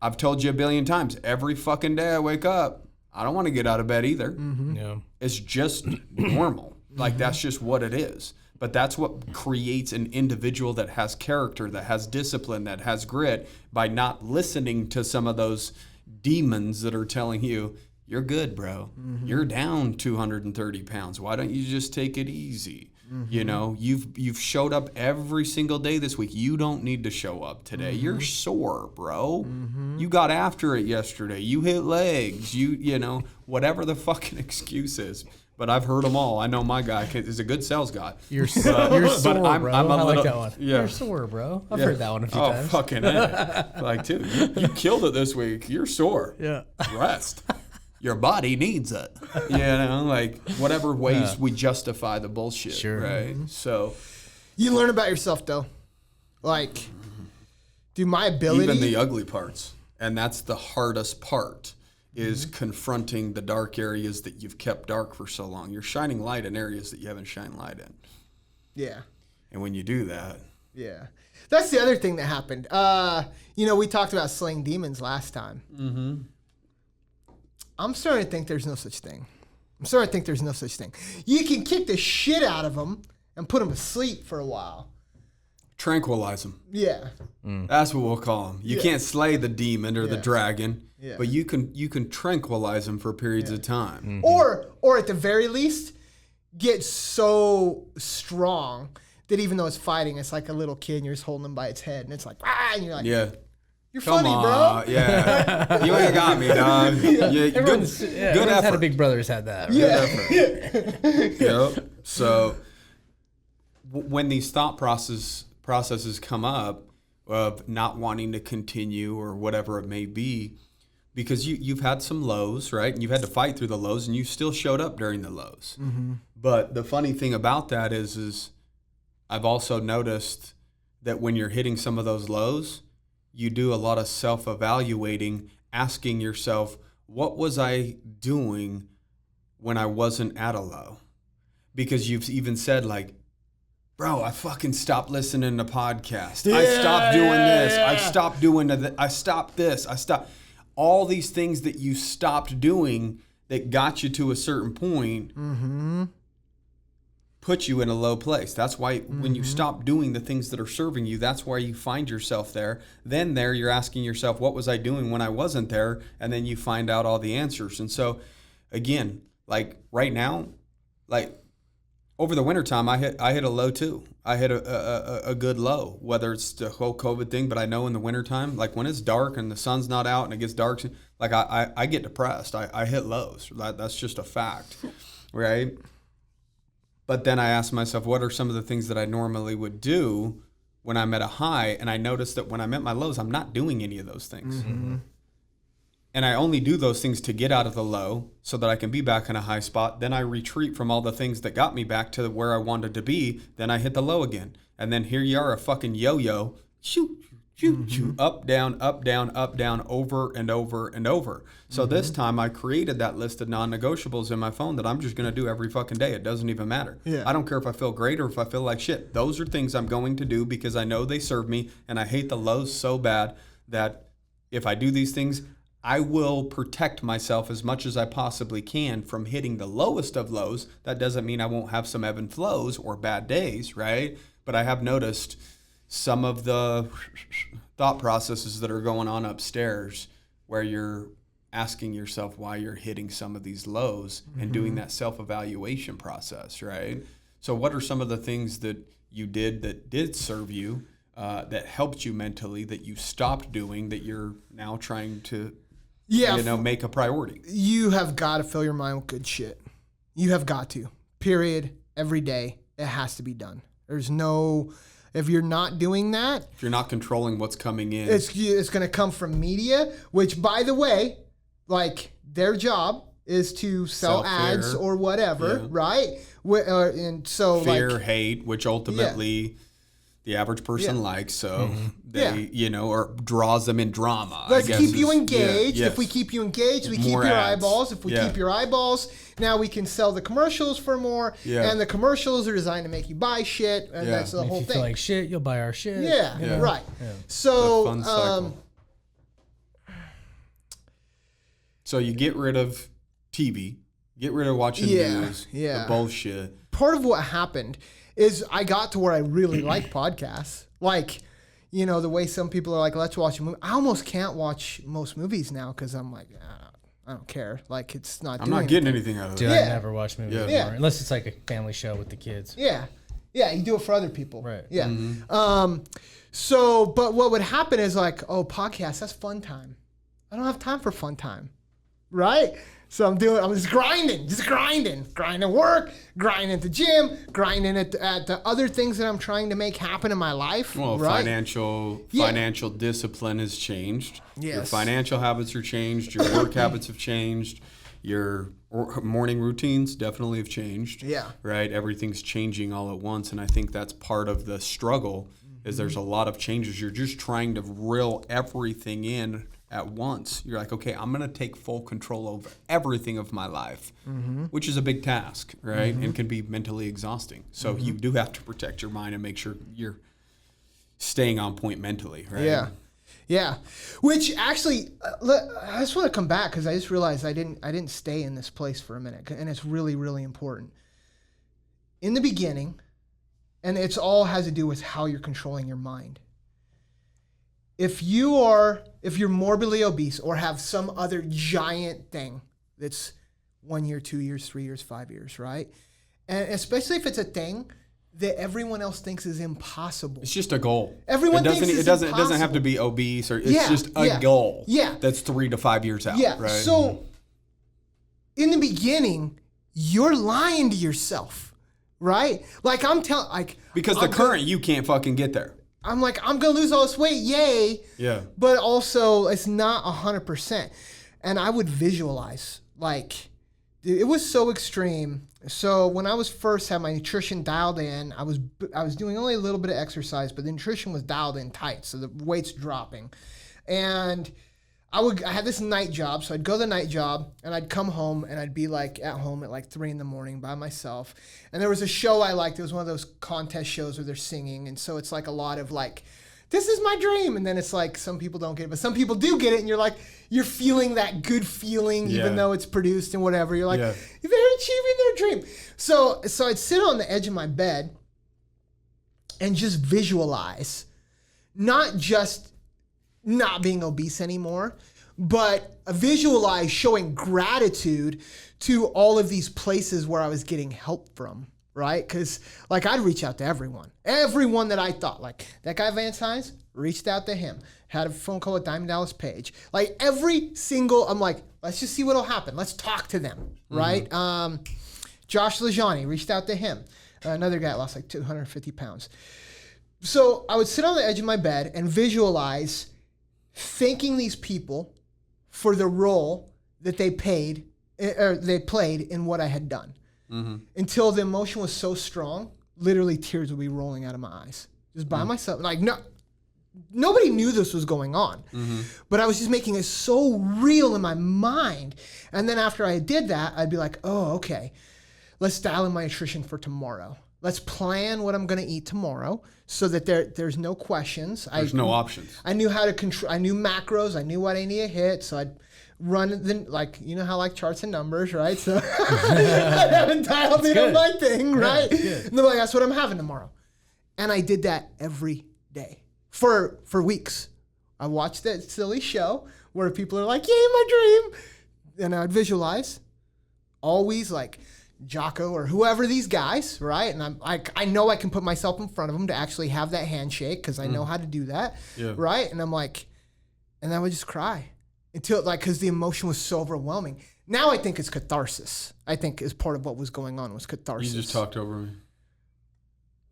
I've told you a billion times, every fucking day I wake up, I don't want to get out of bed either. Yeah. It's just normal. Like, that's just what it is. But that's what creates an individual that has character, that has discipline, that has grit, by not listening to some of those demons that are telling you, you're good, bro. You're down 230 pounds. Why don't you just take it easy? You know, you've showed up every single day this week. You don't need to show up today. You're sore, bro. You got after it yesterday. You hit legs. You know, whatever the fucking excuse is. but I've heard them all. I know my guy is a good sales guy. You're sore, bro. I'm a I little, like that one. Yeah. You're sore, bro. I've heard that one a few Oh, times. fucking A. Like, dude, you killed it this week. You're sore. Yeah. Rest. Your body needs it. You know, like whatever ways we justify the bullshit. Sure. Right. So You learn about yourself though. Like, dude, my ability. even the ugly parts, and that's the hardest part, is confronting the dark areas that you've kept dark for so long. You're shining light in areas that you haven't shined light in. Yeah. And when you do that, Yeah. That's the other thing that happened. We talked about slaying demons last time. Mm-hmm. I'm starting to think there's no such thing. You can kick the shit out of them and put them to sleep for a while. tranquilize them. Yeah. That's what we'll call them. You can't slay the demon or the dragon, but you can tranquilize them for periods of time. Or at the very least, get so strong that even though it's fighting, it's like a little kid and you're just holding them by its head and it's like, and you're like, Yeah. you're Come funny, on. bro. Yeah. You ain't got me, dog. Yeah, good Everyone's effort. had a Big Brother's had that. Right? Yep. So when these thought processes come up of not wanting to continue or whatever it may be, because you've had some lows, right? And you've had to fight through the lows, and you still showed up during the lows. Mm-hmm. But the funny thing about that is I've also noticed that when you're hitting some of those lows, you do a lot of self-evaluating, asking yourself, what was I doing when I wasn't at a low? Because you've even said like, bro, I fucking stopped listening to podcasts. I stopped doing this. I stopped doing that. I stopped this. I stopped. All these things that you stopped doing that got you to a certain point put you in a low place. That's why when you stop doing the things that are serving you, that's why you find yourself there. Then there you're asking yourself, what was I doing when I wasn't there? And then you find out all the answers. And so again, like right now, like over the wintertime, I hit a low too. I hit a good low, whether it's the whole COVID thing, but I know in the wintertime, like when it's dark and the sun's not out and it gets dark, like I get depressed. I hit lows. That's just a fact, right? But then I asked myself, what are some of the things that I normally would do when I'm at a high? And I noticed that when I'm at my lows, I'm not doing any of those things. Mm-hmm. And I only do those things to get out of the low so that I can be back in a high spot. Then I retreat from all the things that got me back to where I wanted to be. Then I hit the low again. And then here you are, a fucking yo-yo. Shoot, shoot, shoot. Up, down, over and over and over. So this time I created that list of non-negotiables in my phone that I'm just going to do every fucking day. It doesn't even matter. Yeah. I don't care if I feel great or if I feel like shit. Those are things I'm going to do because I know they serve me. And I hate the lows so bad that if I do these things, I will protect myself as much as I possibly can from hitting the lowest of lows. That doesn't mean I won't have some ebb and flows or bad days, right? But I have noticed some of the thought processes that are going on upstairs where you're asking yourself why you're hitting some of these lows and doing that self-evaluation process, right? So what are some of the things that you did that did serve you, that helped you mentally, that you stopped doing, that you're now trying to make a priority? You have got to fill your mind with good shit. You have got to. Period. Every day. It has to be done. There's no... If you're not doing that... If you're not controlling what's coming in... It's going to come from media, which, by the way, like, their job is to sell ads or whatever, right? And so, fear, hate, which ultimately... the average person likes, so they, or draws them in drama. Let's keep you engaged. If we keep you engaged, we keep your eyeballs. If we keep your eyeballs, now we can sell the commercials for more. Yeah. And the commercials are designed to make you buy shit, and that's the whole thing. If you feel like shit, you'll buy our shit. Yeah, right. Yeah. So, so you get rid of TV, get rid of watching news, the bullshit. Part of what happened is I got to where I really like podcasts. Like, the way some people are like, let's watch a movie. I almost can't watch most movies now because I'm like, I don't care. Like, it's not I'm not getting anything out of it. Dude, I never watch movies anymore. Unless it's like a family show with the kids. Yeah. Yeah, you do it for other people. Right. Yeah. But what would happen is like, podcasts, that's fun time. I don't have time for fun time. Right? So I'm just grinding work, grinding at the gym, grinding at the other things that I'm trying to make happen in my life. Well, right? financial discipline has changed. Yes. Your financial habits are changed. Your work habits have changed. Your morning routines definitely have changed. Yeah. Right? Everything's changing all at once. And I think that's part of the struggle is there's a lot of changes. You're just trying to reel everything in at once. You're like, okay, I'm going to take full control over everything of my life, which is a big task, right? And can be mentally exhausting. So you do have to protect your mind and make sure you're staying on point mentally, right? Yeah. Yeah. Which actually, I just want to come back because I just realized I didn't stay in this place for a minute. And it's really, really important. In the beginning, and it's all has to do with how you're controlling your mind. If you're morbidly obese or have some other giant thing that's 1 year, 2 years, 3 years, 5 years, right? And especially if it's a thing that everyone else thinks is impossible. It's just a goal. Everyone thinks it it's doesn't impossible. It doesn't have to be obese or it's just a goal. Yeah. That's 3 to 5 years out. Yeah. Right? So in the beginning, you're lying to yourself, right? Like because the current you can't fucking get there. I'm like, I'm gonna lose all this weight, yay. Yeah. But also it's not 100%. And I would visualize, like, it was so extreme. So when I was first had my nutrition dialed in, I was doing only a little bit of exercise, but the nutrition was dialed in tight, so the weight's dropping. And I had this night job, so I'd go to the night job and I'd come home and I'd be like at home at like 3 a.m. by myself. And there was a show I liked. It was one of those contest shows where they're singing. And so it's like a lot of like, this is my dream. And then it's like, some people don't get it, but some people do get it. And you're like, you're feeling that good feeling, even though it's produced and whatever. You're like, they're achieving their dream. So I'd sit on the edge of my bed and just visualize, not just not being obese anymore, but visualize showing gratitude to all of these places where I was getting help from, right? Because like I'd reach out to everyone that I thought, like that guy Vance Hines, reached out to him, had a phone call with Diamond Dallas Page, like every single, I'm like, let's just see what'll happen. Let's talk to them, right? Josh Lajani, reached out to him. Another guy that lost like 250 pounds. So I would sit on the edge of my bed and visualize thanking these people for the role that they played in what I had done. Until the emotion was so strong, literally tears would be rolling out of my eyes. Just by myself. Like, nobody knew this was going on. But I was just making it so real in my mind. And then after I did that, I'd be like, oh, okay, let's dial in my nutrition for tomorrow. Let's plan what I'm going to eat tomorrow so that there's no questions. There's no options. I knew how to control. I knew macros. I knew what I need to hit. So I'd run like, you know how like charts and numbers, right? So I haven't dialed in on my thing, right? And they're like, that's what I'm having tomorrow. And I did that every day for weeks. I watched that silly show where people are like, yay, my dream. And I'd visualize always like Jocko or whoever these guys, right? And I'm like, I know I can put myself in front of them to actually have that handshake because I know how to do that, right? And I'm like, and I would just cry until like, because the emotion was so overwhelming. Now I think it's catharsis. I think is part of what was going on was catharsis. You just talked over me.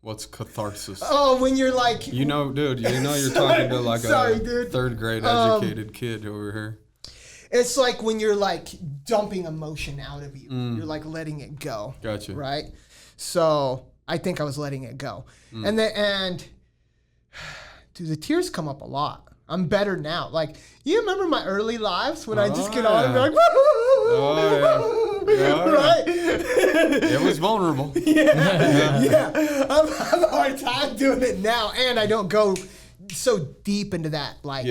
What's catharsis? Oh, when you're like, dude, you know you're talking to like a third grade educated kid over here. It's like when you're like dumping emotion out of you. You're like letting it go. Gotcha. Right? So I think I was letting it go. And dude, the tears come up a lot. I'm better now. Like, you remember my early lives when I just get on and be like, right? It was vulnerable. Yeah. I'm having a hard time doing it now. And I don't go so deep into that, like,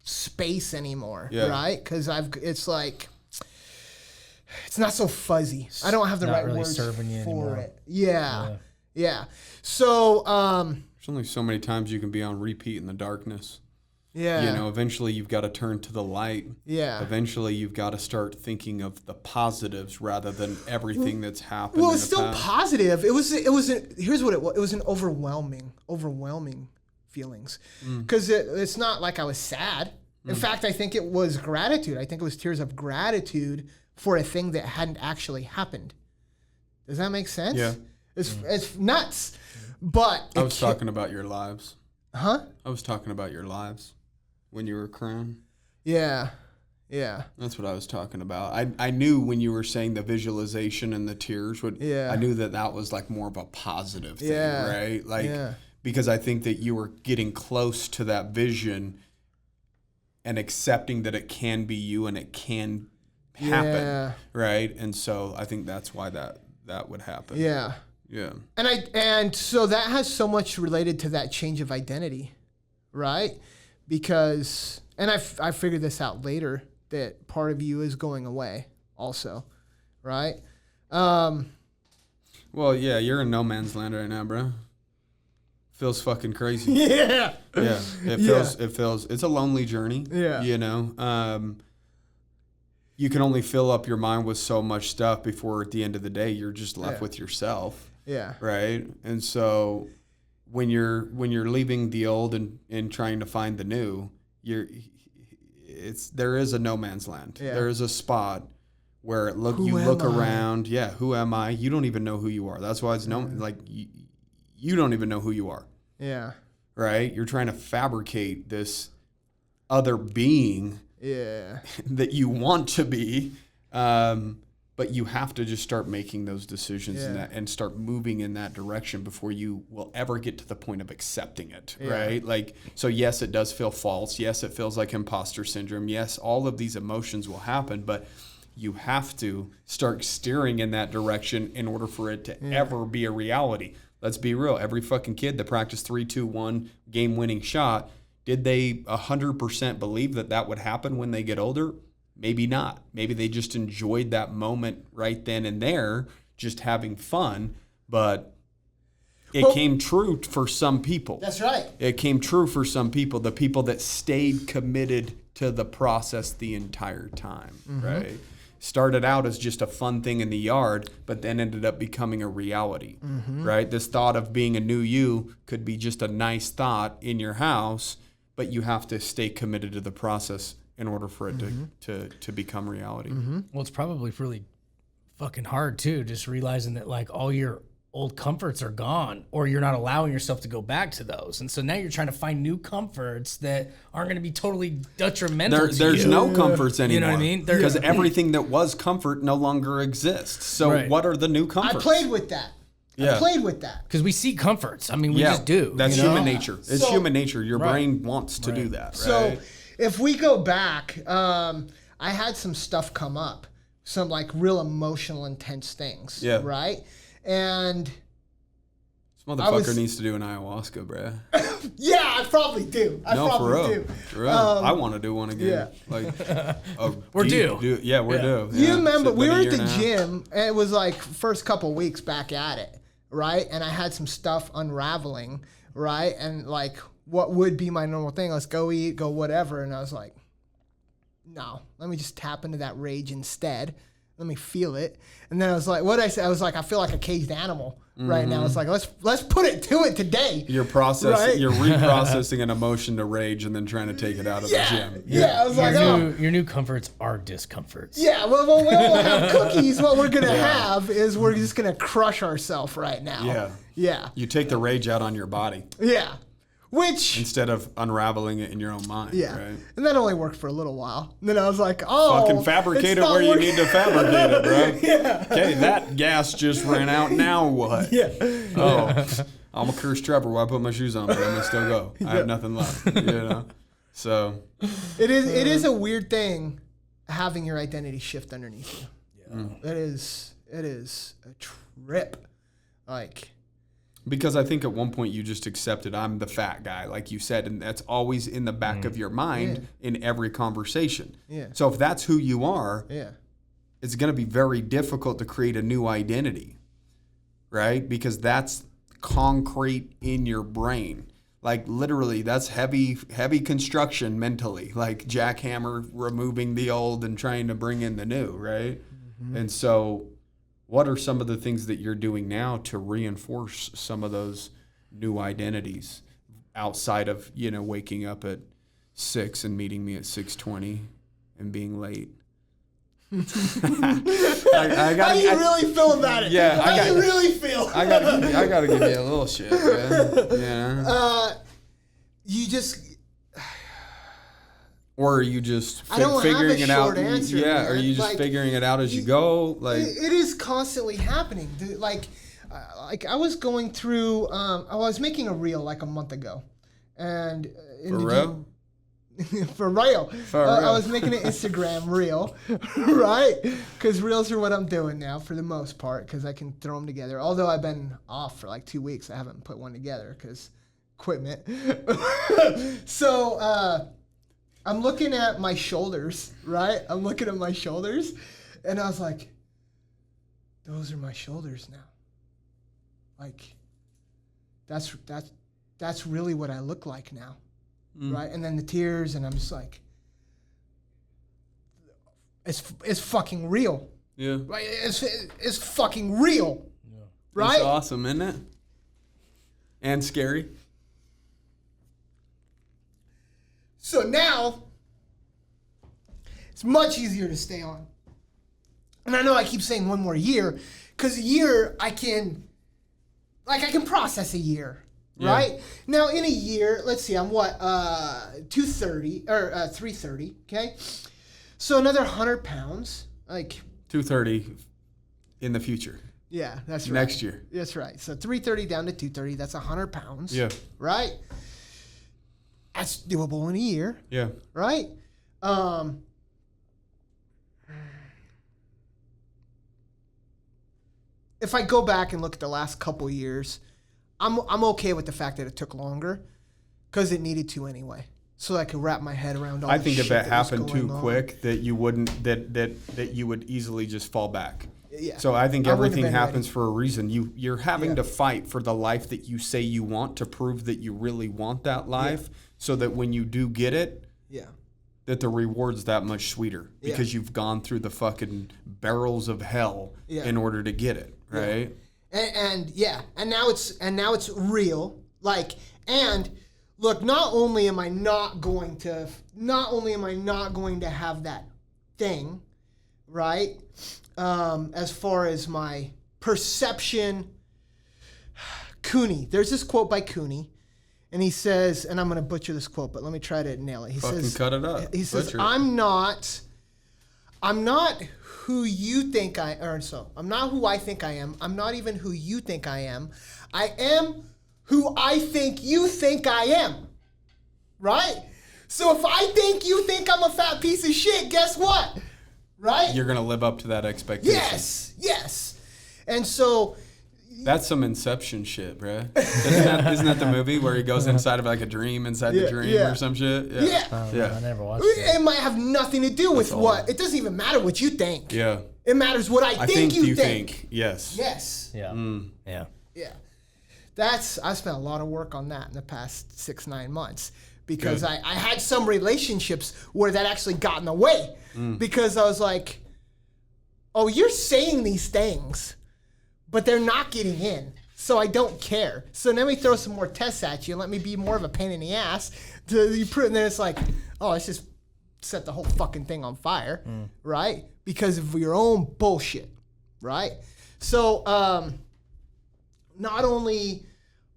space anymore, right? Because it's like, it's not so fuzzy. I don't have the right really words serving you for anymore. it. Yeah. So, there's only so many times you can be on repeat in the darkness. yeah. You know, eventually you've got to turn to the light. Yeah. Eventually you've got to start thinking of the positives rather than everything that's happened. Well, in it's the still past. positive. Here's what it was. It was an overwhelming feelings. Because it's not like I was sad. In fact, I think it was gratitude. I think it was tears of gratitude for a thing that hadn't actually happened. Does that make sense? Yeah. It's nuts. But I was talking about your lives. Huh? I was talking about your lives when you were crying. Yeah. Yeah. That's what I was talking about. I knew when you were saying the visualization and the tears, Yeah. I knew that was like more of a positive thing, Yeah. right? Like, Yeah. because I think that you were getting close to that vision and accepting that it can be you and it can happen, Yeah. right? And so I think that's why that would happen. Yeah. Yeah. And so that has so much related to that change of identity, right? Because, and I figured this out later, that part of you is going away also, right? Well, yeah, you're in no man's land right now, bro. Feels fucking crazy. Yeah. Yeah. It feels, it's a lonely journey. Yeah. You know, you can only fill up your mind with so much stuff before at the end of the day, you're just left with yourself. Yeah. Right. And so when you're leaving the old and trying to find the new, there is a no man's land. Yeah. There is a spot where you look around. Yeah. Who am I? You don't even know who you are. That's why it's you don't even know who you are. Yeah. Right. You're trying to fabricate this other being Yeah. that you want to be. But you have to just start making those decisions and start moving in that direction before you will ever get to the point of accepting it, right? Like, so yes, it does feel false. Yes, it feels like imposter syndrome. Yes, all of these emotions will happen, but you have to start steering in that direction in order for it to ever be a reality. Let's be real. Every fucking kid that practiced 3-2-1 game-winning shot, did they 100% believe that would happen when they get older? Maybe not. Maybe they just enjoyed that moment right then and there, just having fun. But it came true for some people. That's right. It came true for some people, the people that stayed committed to the process the entire time, right? Started out as just a fun thing in the yard, but then ended up becoming a reality, right? This thought of being a new you could be just a nice thought in your house, but you have to stay committed to the process in order for it to become reality. Well, it's probably really fucking hard too, just realizing that like all your old comforts are gone, or you're not allowing yourself to go back to those. And so now you're trying to find new comforts that aren't going to be totally detrimental to There's you. no comforts anymore. You know what I mean? Because everything that was comfort no longer exists. So what are the new comforts? I played with that. Yeah. I played with that. Because we seek comforts. I mean, we just do. That's you know? human nature. It's So- human nature. Your brain wants to do that, right? So if we go back, I had some stuff come up, some like real emotional, intense things. Yeah. Right. And this motherfucker needs to do an ayahuasca, bruh. yeah, I probably do. I No, for probably real. do. For real. I want to do one again. yeah. Like, We're due. Yeah, we're due. You Yeah. remember It's we been a were year at the and a half. gym, and it was like first couple weeks back at it, right? And I had some stuff unraveling, right? And like what would be my normal thing? Let's go eat, go whatever. And I was like, no, let me just tap into that rage instead. Let me feel it. And then I was like, what did I say? I was like, I feel like a caged animal right now. It's like, let's put it to it today. You're Right? You're reprocessing an emotion to rage and then trying to take it out of the gym. Yeah, I was like, Your new comforts are discomforts. yeah, well, we'll have cookies. What we're going to have is we're just going to crush ourselves right now. Yeah. Yeah. You take the rage out on your body Yeah. Which, instead of unraveling it in your own mind. yeah. Right? And that only worked for a little while. And then I was like, oh. Fucking fabricate it's it not where you working. need to fabricate it, bro. Okay, that gas just ran out. Now what? Yeah. Oh, I'm a cursed Trevor. Why put my shoes on? But I'm gonna still go. I have nothing left. You know. So It is a weird thing having your identity shift underneath you. Yeah. It is a trip. Like, because I think at one point you just accepted I'm the fat guy, like you said, and that's always in the back of your mind in every conversation. Yeah. So if that's who you are, yeah. it's going to be very difficult to create a new identity, right? Because that's concrete in your brain. Like literally, that's heavy construction mentally, like jackhammer removing the old and trying to bring in the new, right? And so what are some of the things that you're doing now to reinforce some of those new identities outside of, waking up at 6 and meeting me at 6:20 and being late? How do you really feel about it? Yeah, How do you really feel? I gotta give you a little shit, man. Yeah. You just. Or are you just I don't figuring have a it out? short answer, Yeah, man. are you just figuring it out as you go? Like It is constantly happening, dude. Like I was going through. I was making a reel like a month ago, and for real? For real. For real. I was making an Instagram reel, right? Because reels are what I'm doing now for the most part, because I can throw them together. Although I've been off for like 2 weeks, I haven't put one together because equipment. So I'm looking at my shoulders, right? I'm looking at my shoulders, and I was like, those are my shoulders now. Like, that's really what I look like now. Right, and then the tears, and I'm just like, it's fucking real. Yeah. Right, it's fucking real. Yeah. Right. It's awesome, isn't it? And scary. So now, it's much easier to stay on. And I know I keep saying 1 more year, because a year I can process a year. Yeah. Right? Now, in a year, let's see, I'm what, 230, or 330, okay? So another 100 pounds, like... 230 in the future. Yeah, that's right. Next year. That's right. So 330 down to 230, that's 100 pounds. Yeah. Right? That's doable in a year. Yeah. Right? If I go back and look at the last couple years... I'm okay with the fact that it took longer, because it needed to anyway, so I could wrap my head around all. I think if it happened too on. quick, that you wouldn't that you would easily just fall back. Yeah. So I think I wouldn't everything have been happens ready. for a reason. You're having to fight for the life that you say you want, to prove that you really want that life, so that when you do get it, that the reward's that much sweeter, because you've gone through the fucking barrels of hell in order to get it, right? And now it's real. Like, and look, not only am I not going to have that thing, right? As far as my perception, Cooney. There's this quote by Cooney, and he says, and I'm gonna butcher this quote, but let me try to nail it. He Fucking says, cut it up. He says, Butcher it. I'm not who you think I'm not who I think I am. I'm not even who you think I am. I am who I think you think I am. Right? So if I think you think I'm a fat piece of shit, guess what? Right? You're gonna live up to that expectation. Yes. And so that's some Inception shit, bruh. Isn't that the movie where he goes inside of like a dream inside the dream or some shit? Yeah. I never watched it. It might have nothing to do with what. It doesn't even matter what you think. Yeah. It matters what I think you think. Yes. Yes. Yeah. Yeah. Yeah. I spent a lot of work on that in the past 6-9 months, because I had some relationships where that actually got in the way, because I was like, oh, you're saying these things, but they're not getting in, so I don't care. So let me throw some more tests at you and let me be more of a pain in the ass. And then it's like, oh, let's just set the whole fucking thing on fire, right? Because of your own bullshit, right? So not only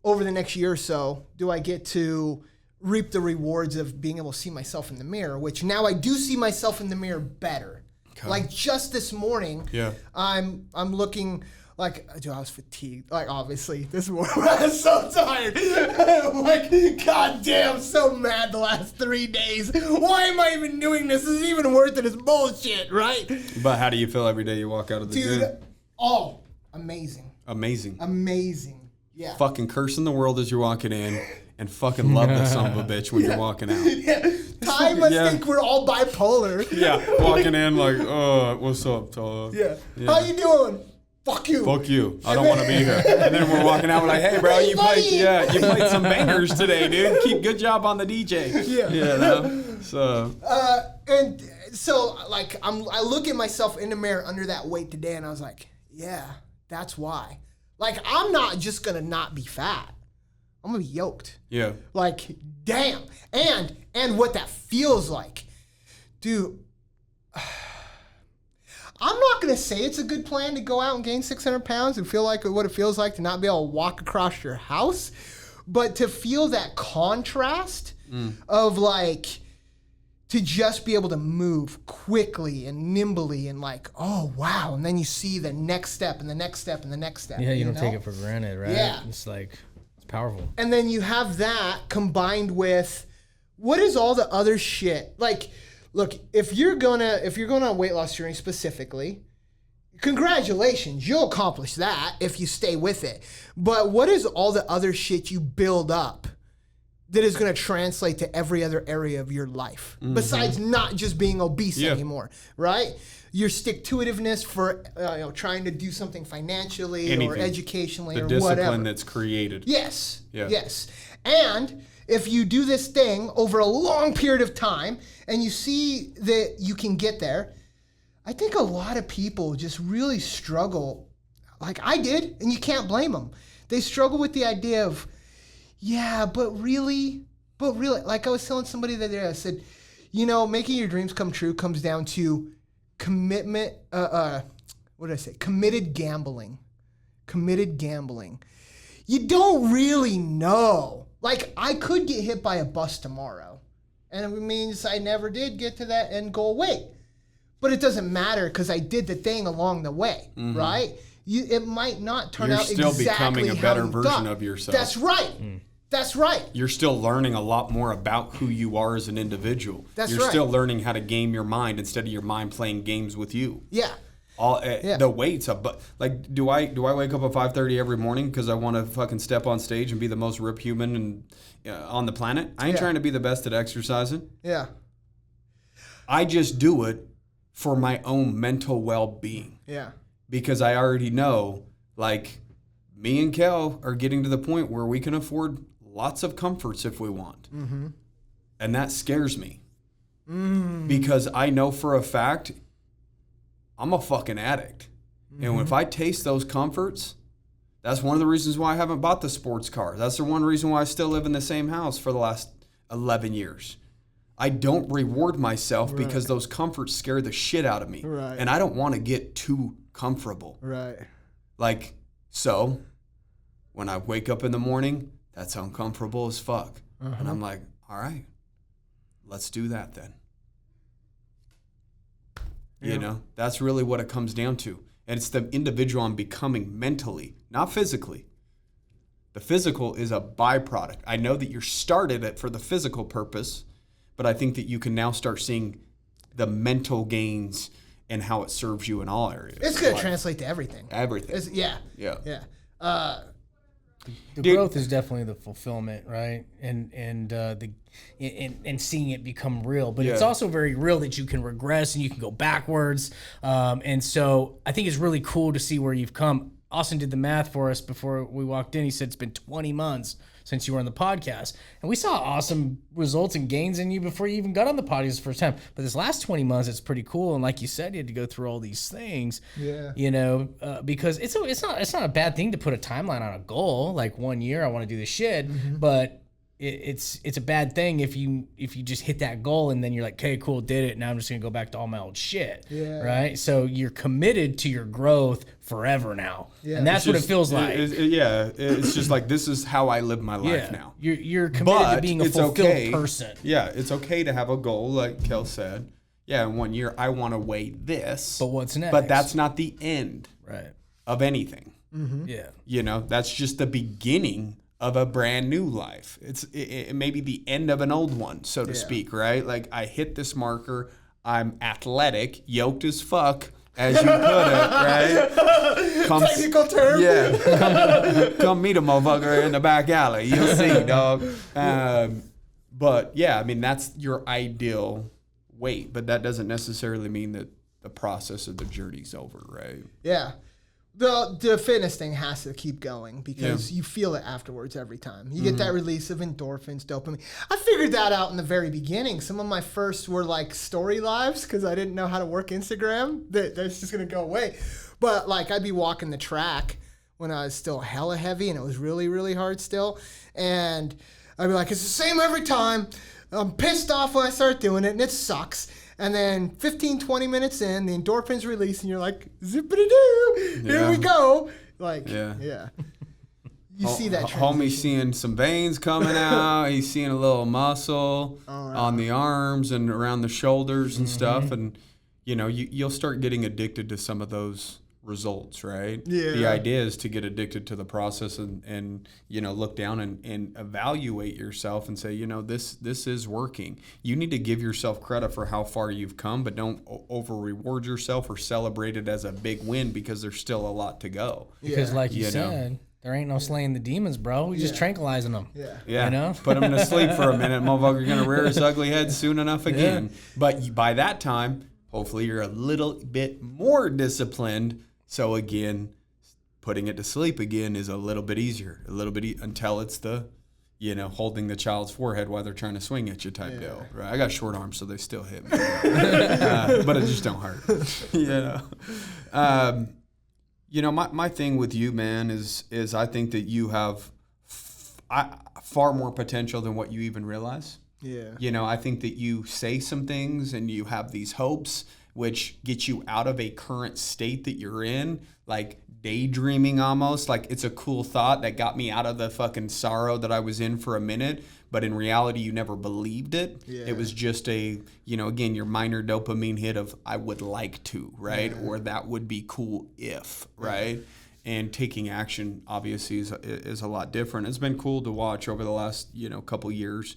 over the next year or so do I get to reap the rewards of being able to see myself in the mirror, which now I do see myself in the mirror better. Okay. Like just this morning, I'm looking... Like, dude, I was fatigued. Like, obviously, this morning I was so tired. I'm like, God damn, I'm so mad the last 3 days. Why am I even doing this? This isn't even worth it. It's bullshit, right? But how do you feel every day you walk out of the gym? Oh, amazing. Amazing. Yeah. Fucking cursing the world as you're walking in, and fucking love the son of a bitch when you're walking out. Yeah. Ty must think we're all bipolar. Yeah, walking in like, oh, what's up, Todd? Yeah. How you doing? Fuck you. Fuck you. I don't want to be here. And then we're walking out, we're like, hey, bro, you played some bangers today, dude. Good job on the DJ. Yeah. You know? So. And so, like, I look at myself in the mirror under that weight today, and I was like, yeah, that's why. Like, I'm not just going to not be fat. I'm going to be yoked. Yeah. Like, damn. And what that feels like. Dude. I'm not going to say it's a good plan to go out and gain 600 pounds and feel like what it feels like to not be able to walk across your house. But to feel that contrast of like, to just be able to move quickly and nimbly and like, oh, wow. And then you see the next step and the next step and the next step. Yeah, you don't know? take it for granted, right? Yeah. It's like, it's powerful. And then you have that combined with what is all the other shit? Like, look, if you're going on a weight loss journey specifically, congratulations, you'll accomplish that if you stay with it. But what is all the other shit you build up that is going to translate to every other area of your life besides not just being obese anymore, right? Your stick-to-itiveness for trying to do something financially or educationally or whatever. The discipline that's created. Yes. Yeah. Yes. And if you do this thing over a long period of time and you see that you can get there, I think a lot of people just really struggle, like I did, and you can't blame them. They struggle with the idea of, yeah, but really, like I was telling somebody the other day, I said, making your dreams come true comes down to commitment, what did I say? Committed gambling. You don't really know. Like, I could get hit by a bus tomorrow, and it means I never did get to that end goal weight. But it doesn't matter because I did the thing along the way, right? It might not turn out exactly how you thought. You're still becoming a better version of yourself. That's right. That's right. You're still learning a lot more about who you are as an individual. You're still learning how to game your mind instead of your mind playing games with you. Yeah. The weights up, but like, do I wake up at 5:30 every morning because I want to fucking step on stage and be the most ripped human on the planet? I ain't trying to be the best at exercising. Yeah. I just do it for my own mental well-being. Yeah. Because I already know, like, me and Kel are getting to the point where we can afford lots of comforts if we want. Mm-hmm. And that scares me. Because I know for a fact I'm a fucking addict. And if I taste those comforts, that's one of the reasons why I haven't bought the sports car. That's the one reason why I still live in the same house for the last 11 years. I don't reward myself because those comforts scare the shit out of me. Right. And I don't want to get too comfortable. Right. Like, so when I wake up in the morning, that's uncomfortable as fuck. And I'm like, all right, let's do that then. Yeah. That's really what it comes down to. And it's the individual I'm becoming mentally, not physically. The physical is a byproduct. I know that you're started it for the physical purpose, but I think that you can now start seeing the mental gains and how it serves you in all areas. It's going to translate to everything. Everything. Yeah. The growth is definitely the fulfillment, right? And seeing it become real. But it's also very real that you can regress and you can go backwards. And so I think it's really cool to see where you've come. Austin did the math for us before we walked in. He said it's been 20 months since you were on the podcast. And we saw awesome results and gains in you before you even got on the podcast the first time. But this last 20 months, it's pretty cool. And like you said, you had to go through all these things, because it's not a bad thing to put a timeline on a goal. Like 1 year, I want to do this shit. But it's a bad thing if you just hit that goal and then you're like, okay, cool, did it. Now I'm just going to go back to all my old shit. Yeah. Right. So you're committed to your growth forever now. Yeah. And that's what it feels like. It's just like, this is how I live my life now. You're committed to being a fulfilled person. Yeah. It's okay to have a goal. Like Kel said, in 1 year, I want to weigh this. But what's next? But that's not the end of anything. Yeah. That's just the beginning of a brand new life. It may be the end of an old one, so to speak, right? Like, I hit this marker, I'm athletic, yoked as fuck, as you put it, right? Technical term. Yeah. Come meet a motherfucker in the back alley. You'll see, dog. But yeah, I mean, that's your ideal weight, but that doesn't necessarily mean that the process of the journey's over, right? Yeah. The fitness thing has to keep going because you feel it afterwards every time. You get that release of endorphins, dopamine. I figured that out in the very beginning. Some of my first were like story lives because I didn't know how to work Instagram. That's just going to go away. But like, I'd be walking the track when I was still hella heavy and it was really, really hard still. And I'd be like, it's the same every time. I'm pissed off when I start doing it and it sucks. And then 15, 20 minutes in, the endorphins release, and you're like, zippity-doo, here we go. Like, yeah. You see that transition. Homie's seeing some veins coming out. He's seeing a little muscle on the arms and around the shoulders and stuff. And, you know, you'll start getting addicted to some of those results, right? Yeah. The idea is to get addicted to the process and you know, look down and evaluate yourself and say, you know, this is working. You need to give yourself credit for how far you've come, but don't over reward yourself or celebrate it as a big win because there's still a lot to go. Because like you You know. said, there ain't no slaying the demons, bro. We just tranquilizing them. Yeah, You know? put him to sleep for a minute. Motherfucker's going to rear his ugly head soon enough again. But by that time, hopefully you're a little bit more disciplined. So again, putting it to sleep again is a little bit easier, until it's the, you know, holding the child's forehead while they're trying to swing at you type deal. Right? I got short arms, so they still hit me. But it just don't hurt. You know, my thing with you, man, is I think that you have far more potential than what you even realize. Yeah. You know, I think that you say some things and you have these hopes which get you out of a current state that you're in, like daydreaming almost. Like it's a cool thought that got me out of the fucking sorrow that I was in for a minute. But in reality, you never believed it. Yeah. It was just a, you know, again, your minor dopamine hit of I would like to, right? Yeah. Or that would be cool if, right? Yeah. And taking action obviously is a lot different. It's been cool to watch over the last, you know, couple years.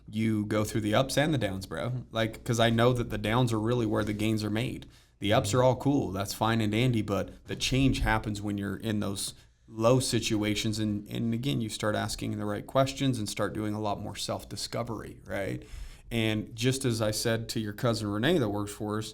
You go through the ups and the downs, bro. Like, because I know that the downs are really where the gains are made. The ups are all cool. That's fine and dandy, but the change happens when you're in those low situations. And again, you start asking the right questions and start doing a lot more self-discovery, right? And just as I said to your cousin Renee that works for us,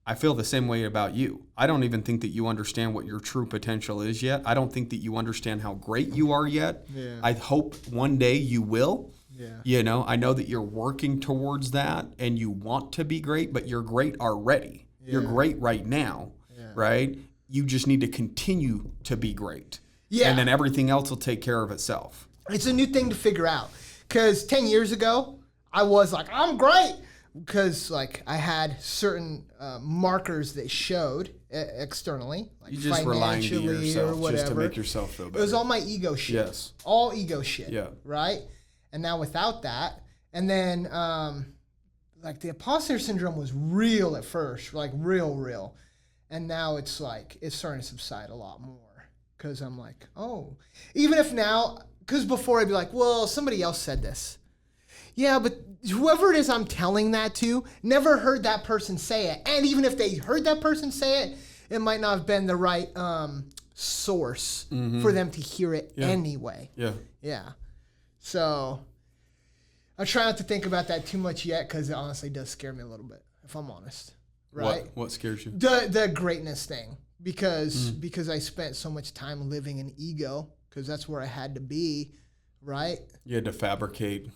I feel the same way about you. I don't even think that you understand what your true potential is yet. I don't think that you understand how great you are yet. Yeah. I hope one day you will. Yeah. You know, I know that you're working towards that and you want to be great, but you're great already. Yeah. You're great right now, right? You just need to continue to be great. Yeah. And then everything else will take care of itself. It's a new thing to figure out. Because 10 years ago, I was like, I'm great. Because like I had certain markers that showed externally, like you just relying to yourself or whatever, just to make yourself feel better. It was all my ego shit. Yes. All ego shit. Yeah. Right? And now without that, and then like the imposter syndrome was real at first, like real. And now it's like, it's starting to subside a lot more. Because I'm like, oh. Even if now, because before I'd be like, well, somebody else said this. Yeah, but whoever it is I'm telling that to never heard that person say it. And even if they heard that person say it, it might not have been the right source for them to hear it anyway. Yeah. Yeah. So I try not to think about that too much yet because it honestly does scare me a little bit, if I'm honest. Right? What scares you? The greatness thing. Because I spent so much time living in ego because that's where I had to be, right? You had to fabricate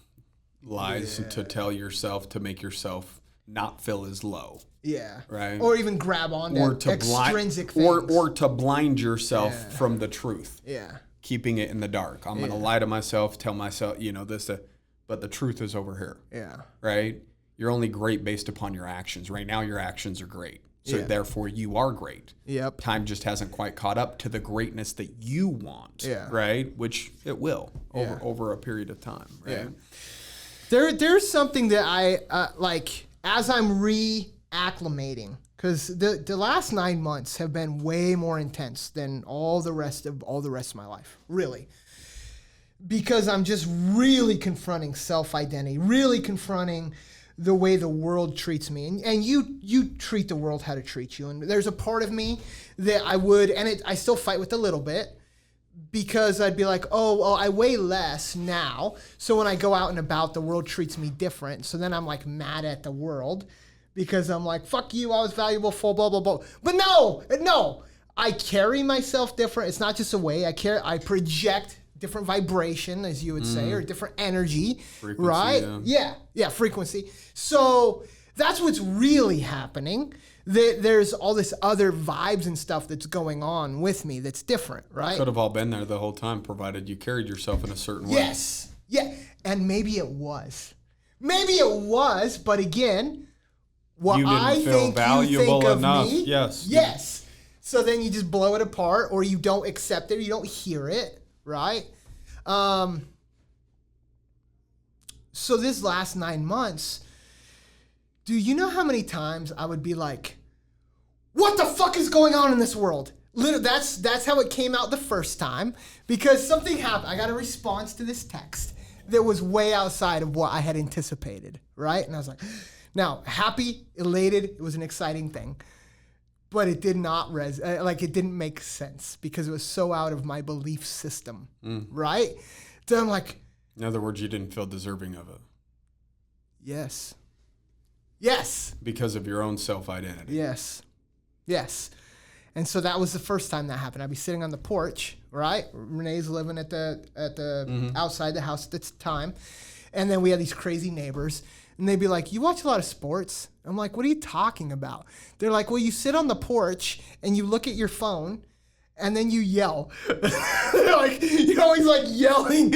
lies to tell yourself to make yourself not feel as low. Yeah. Right. Or even grab on to extrinsic things. Or to blind yourself from the truth. Yeah. Keeping it in the dark. I'm going to lie to myself, tell myself, you know, but the truth is over here. Yeah. Right? You're only great based upon your actions. Right now, your actions are great. So therefore, you are great. Yep. Time just hasn't quite caught up to the greatness that you want. Yeah. Right? Which it will over a period of time. Right? Yeah. There's something that I like as I'm reacclimating, because the last 9 months have been way more intense than all the rest of my life, really, because I'm just really confronting self-identity, really confronting the way the world treats me, and you treat the world how to treat you, and there's a part of me that I would, and I still fight with a little bit. Because I'd be like, oh, well, I weigh less now. So when I go out and about, the world treats me different. So then I'm like mad at the world because I'm like, fuck you, I was valuable, full, blah, blah, blah. But no, I carry myself different. It's not just a way. I project different vibration, as you would say, or different energy, frequency, right? Yeah, frequency. So that's what's really happening. There's all this other vibes and stuff that's going on with me that's different, right? Could have all been there the whole time, provided you carried yourself in a certain way. Yes. Yeah. And maybe it was. But again, what You didn't I feel think you think valuable of enough. me. Yes. Yes. So then you just blow it apart, or you don't accept it, you don't hear it, right? So this last 9 months, do you know how many times I would be like, what the fuck is going on in this world? Literally, that's how it came out the first time, because something happened. I got a response to this text that was way outside of what I had anticipated, right? And I was like, now, happy, elated, it was an exciting thing. But it did not it didn't make sense because it was so out of my belief system, right? So I'm like, In other words, you didn't feel deserving of it yes, because of your own self-identity. yes. And so that was the first time that happened. I'd be sitting on the porch, right? Renee's living at the outside the house at the time, and then we had these crazy neighbors. And they'd be like, you watch a lot of sports? I'm like, what are you talking about? They're like, well, you sit on the porch and you look at your phone and then you yell. They're like, you're always like yelling.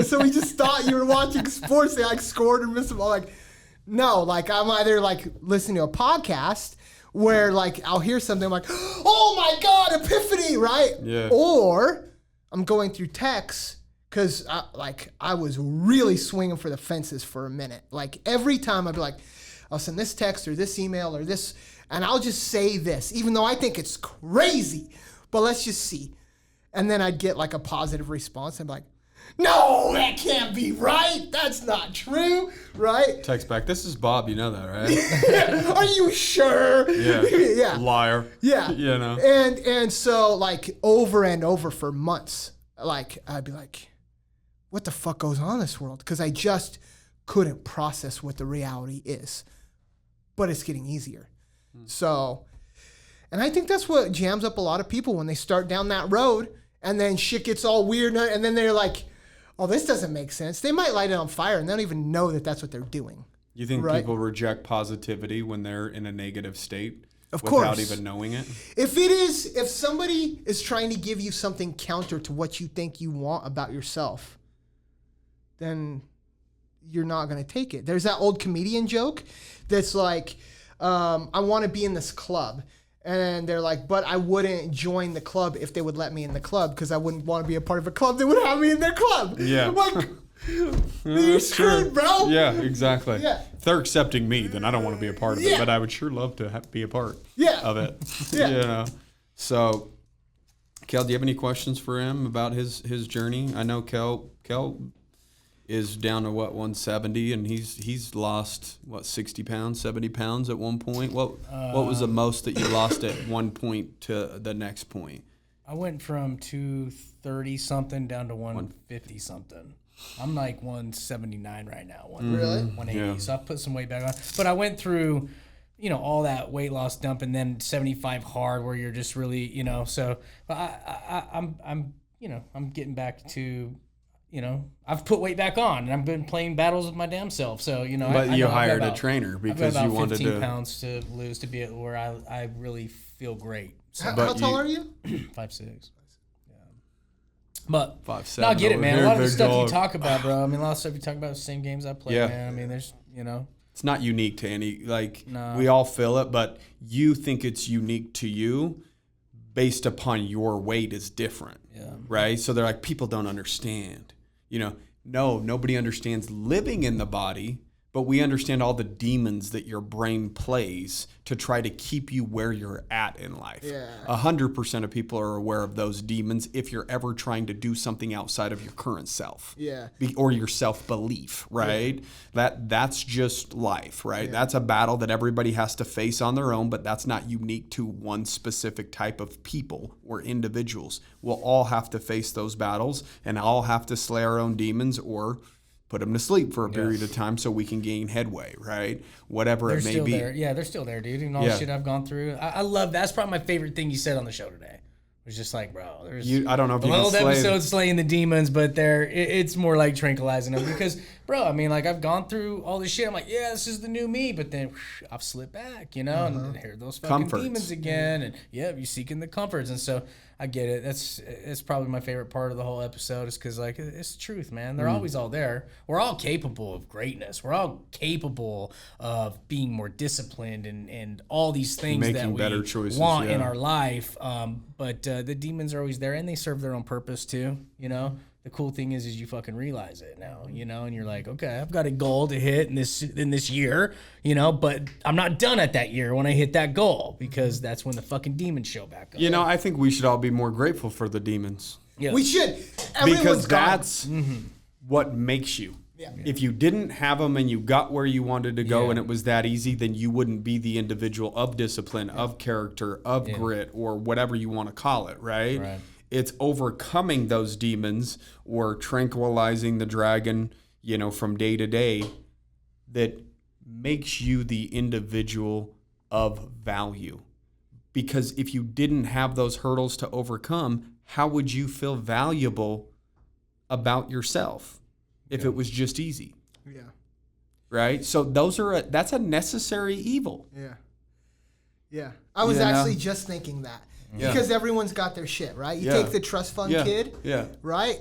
So we just thought you were watching sports. They like scored or missed them. I'm like, no, like I'm either like listening to a podcast where like I'll hear something, I'm like, oh my God, epiphany, right? Yeah. Or I'm going through texts. Because I was really swinging for the fences for a minute. Like every time I'd be like, I'll send this text or this email or this, and I'll just say this, even though I think it's crazy, but let's just see. And then I'd get like a positive response. I'm like, no, that can't be right. That's not true, right? Text back, this is Bob, you know that, right? Are you sure? Yeah. Yeah. Liar. Yeah. You know. And so like over and over for months, like I'd be like, what the fuck goes on in this world? Because I just couldn't process what the reality is. But it's getting easier. So, and I think that's what jams up a lot of people when they start down that road and then shit gets all weird and then they're like, oh, this doesn't make sense. They might light it on fire and they don't even know that that's what they're doing. You think right? people reject positivity when they're in a negative state Of without course. even knowing it? If somebody is trying to give you something counter to what you think you want about yourself, then you're not going to take it. There's that old comedian joke that's like, I want to be in this club. And they're like, but I wouldn't join the club if they would let me in the club because I wouldn't want to be a part of a club that would have me in their club. Yeah. I'm like, you're screwed, bro. Yeah, exactly. Yeah. If they're accepting me, then I don't want to be a part of it, Yeah. but I would sure love to be a part Yeah. of it. Yeah. You know? So, Kel, do you have any questions for him about his journey? I know Kel is down to 170, and he's lost 60 pounds, 70 pounds at one point. What was the most that you lost at one point to the next point? I went from 230 something down to 150 something. I'm like 179 right now. Really? 180. Yeah. So I put some weight back on. But I went through, all that weight loss dump and then 75 hard where you're just really, so but I'm getting back to, I've put weight back on and I've been playing battles with my damn self. So, But I you know I've got hired a about- trainer I've got because about you wanted 15 to. pounds to lose to be at where I really feel great. So How tall are you? 5'6". But 5'7" no, I get it, over man. here, A lot of the big stuff dog. you talk about, bro. I mean, a lot of stuff you talk about, the same games I play, Yeah. man. I mean, there's, It's not unique to any, No. we all feel it, but you think it's unique to you based upon your weight is different. Yeah. Right? So they're like, people don't understand. No, nobody understands living in the body, but we understand all the demons that your brain plays to try to keep you where you're at in life. Yeah. 100% of people are aware of those demons if you're ever trying to do something outside of your current self. Yeah. Or your self-belief, right? That's just life, right? That's a battle that everybody has to face on their own, but that's not unique to one specific type of people or individuals. We'll all have to face those battles and all have to slay our own demons or put them to sleep for a period of time so we can gain headway, right? Whatever They're it may still be. there. Yeah, they're still there, dude. And all the shit I've gone through. I love that's probably my favorite thing you said on the show today. It was just like, bro, there's I don't know if the you can old slay episode slaying the demons, but it's more like tranquilizing them because, bro, bro, I mean, like, I've gone through all this shit. I'm like, yeah, this is the new me. But then I've slipped back, you know, and then here are those fucking Comforts. demons again. And yeah, you're seeking the comforts. And so I get it. It's probably my favorite part of the whole episode is because, like, it's the truth, man. They're always all there. We're all capable of greatness. We're all capable of being more disciplined and all these things Making that we better choices, want in yeah. our life. But the demons are always there, and they serve their own purpose too, you know? The cool thing is you fucking realize it now, you know, and you're like, okay, I've got a goal to hit in this year, you know, but I'm not done at that year when I hit that goal because that's when the fucking demons show back up. You know, I think we should all be more grateful for the demons. Yeah. We should. Everyone's Because gone. that's what makes you. Yeah. If you didn't have them and you got where you wanted to go Yeah. and it was that easy, then you wouldn't be the individual of discipline, of character, of grit, or whatever you want to call it, right? Right. It's overcoming those demons or tranquilizing the dragon, you know, from day to day that makes you the individual of value. Because if you didn't have those hurdles to overcome, how would you feel valuable about yourself if it was just easy? Yeah. Right? So that's a necessary evil. Yeah. Yeah. I was You know? actually just thinking that. Yeah. Because everyone's got their shit, right? You Yeah. take the trust fund Yeah. kid, Yeah. right?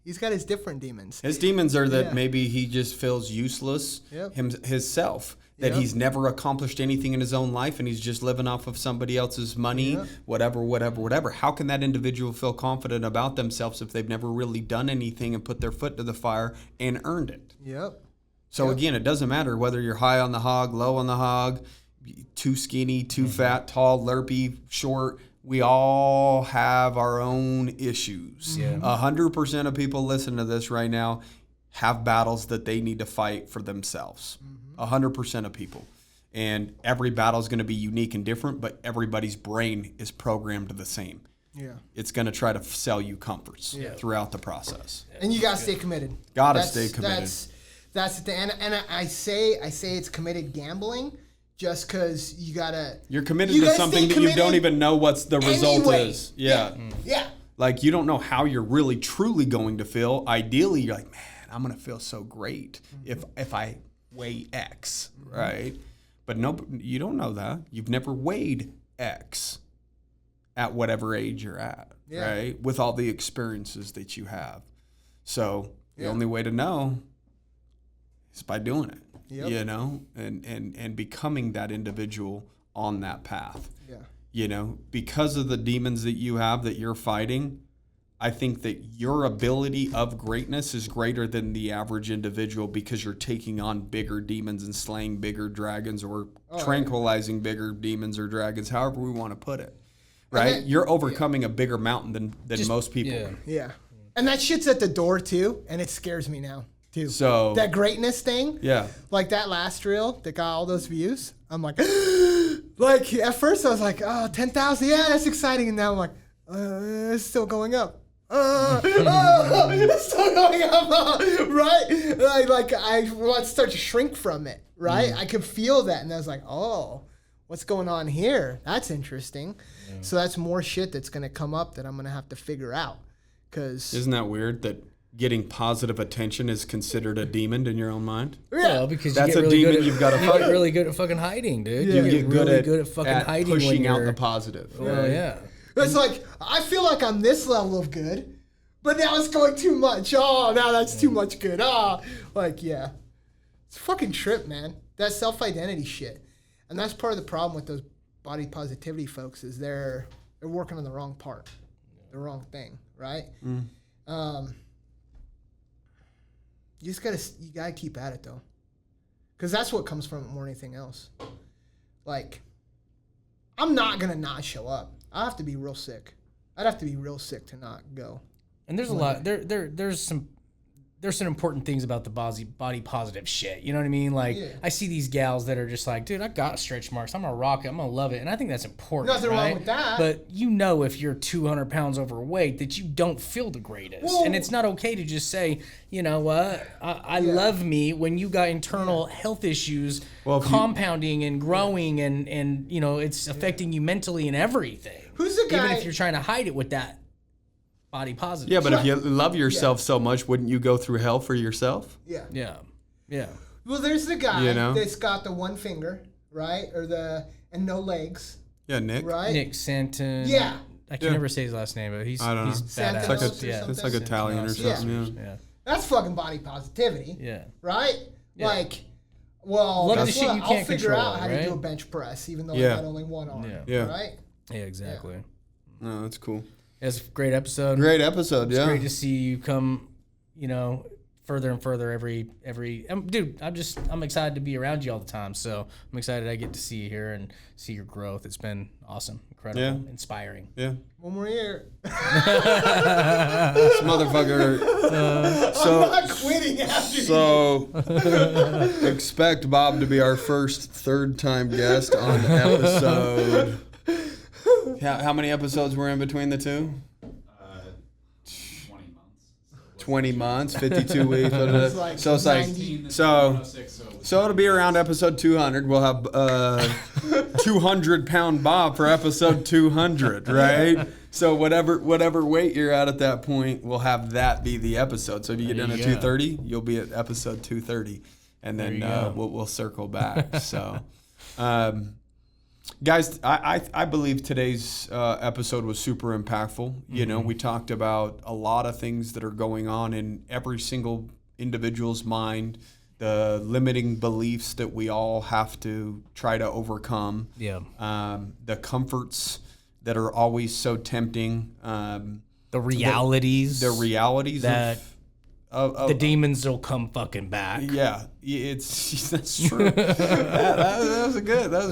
He's got his different demons. His demons are that Yeah. maybe he just feels useless Yep. himself, that Yep. he's never accomplished anything in his own life and he's just living off of somebody else's money, Yep. whatever. How can that individual feel confident about themselves if they've never really done anything and put their foot to the fire and earned it? Yep. So again, it doesn't matter whether you're high on the hog, low on the hog, too skinny, too fat, tall, lurpy, short. We all have our own issues. 100% of people listening to this right now have battles that they need to fight for themselves. 100% of people. And every battle is going to be unique and different, but everybody's brain is programmed the same. Yeah. It's going to try to sell you comforts throughout the process. And you gotta stay committed. Gotta That's- stay committed. That's the thing. And I say it's committed gambling just because you gotta. You're committed You to gotta something stay that you don't committed even know what's the result anyway. is. Yeah. Yeah. Like you don't know how you're really truly going to feel. Ideally, you're like, man, I'm gonna feel so great if I weigh X, right? But no, you don't know that. You've never weighed X at whatever age you're at, Yeah. right? With all the experiences that you have. So the Yeah. only way to know is by doing it. Yep. You know, and becoming that individual on that path. Yeah. You know, because of the demons that you have that you're fighting, I think that your ability of greatness is greater than the average individual because you're taking on bigger demons and slaying bigger dragons or tranquilizing bigger demons or dragons, however we want to put it. Right? then- You're overcoming a bigger mountain than most people. Yeah. Yeah. And that shit's at the door too, and it scares me now too. So that greatness thing. yeah. Like that last reel that got all those views. I'm like, like at first I was like, oh, 10,000, yeah, that's exciting. And now I'm like, it's still going up. It's still going up, right? Like I want to start to shrink from it, right? I could feel that, and I was like, oh, what's going on here? That's interesting. So that's more shit that's gonna come up that I'm gonna have to figure out, because Isn't that weird that getting positive attention is considered a demon in your own mind? Well, because That's you get a really demon good at, you've gotta you get fight. really good at fucking hiding, dude. Yeah. You You get really good at fucking hiding when pushing out you're. the positive. Well, yeah. it's like I feel like I'm this level of good, but now it's going too much. Oh, now that's too much good. Like yeah, it's a fucking trip, man. That self-identity shit, and that's part of the problem with those body positivity folks is they're working on the wrong part, the wrong thing, right? You gotta keep at it though, because that's what comes from it more than anything else. Like, I'm not gonna not show up. I have to be real sick. I'd have to be real sick to not go. And there's a lot. There's some important things about the body positive shit. You know what I mean? Like Yeah. I see these gals that are just like, dude, I got stretch marks. I'm gonna rock it. I'm gonna love it. And I think that's important. Nothing wrong right? with that. But you know, if you're 200 pounds overweight, that you don't feel the greatest. Well- and it's not okay to just say, you know what, I love me when you got internal health issues, Well, if you- compounding and growing, and you know, it's affecting you mentally and everything. Who's the guy? Even if you're trying to hide it with that body positive. Yeah, but if you love yourself so much, wouldn't you go through hell for yourself? Yeah. Yeah. Well, there's the guy You know? that's got the one finger, right? And no legs, Yeah, Nick. right? Nick Santon. Yeah. I can never say his last name, but he's I don't know. he's badass. Santos It's or like something? it's like Italian or Yeah. something. Yeah. That's fucking body positivity, Yeah. right? Yeah. Like, well, Look at the guess shit what? you I'll can't figure control, out how to right? do a bench press, even though Yeah. I got only one arm, Yeah. right? Yeah, exactly. No, that's cool. It's a great episode. Great episode, It's yeah. great to see you come, further and further every dude, I'm excited to be around you all the time. So I'm excited I get to see you here and see your growth. It's been awesome, incredible, inspiring. Yeah. One more year. This motherfucker. I'm not quitting after you. So expect Bob to be our first third-time guest on the episode. How many episodes were in between the two? 20 months, 52 weeks. It's like So it's like 90. so it'll be around episode 200. We'll have 200-pound Bob for episode 200, right? So whatever weight you're at that point, we'll have that be the episode. So if you get There down at you go. 230, you'll be at episode 230, and then we'll circle back. So. Guys, I believe today's episode was super impactful. You know, we talked about a lot of things that are going on in every single individual's mind, the limiting beliefs that we all have to try to overcome, Yeah. the comforts that are always so tempting, The realities. the realities that of the demons will come fucking back. Yeah, it's that's true. that was a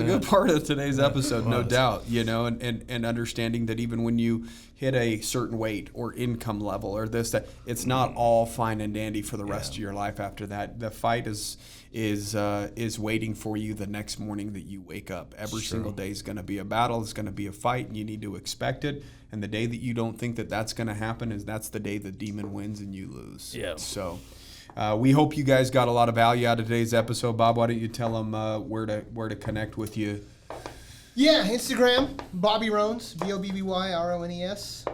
good part of today's episode, no doubt. You know, and understanding that even when you hit a certain weight or income level or that, it's not all fine and dandy for the rest of your life after that. The fight is waiting for you the next morning that you wake up. Every single day is going to be a battle. It's going to be a fight, and you need to expect it. And the day that you don't think that that's going to happen that's the day the demon wins and you lose. Yeah. So we hope you guys got a lot of value out of today's episode. Bob, why don't you tell them where to connect with you? Yeah, Instagram, Bobby Rones, BOBBYRONES.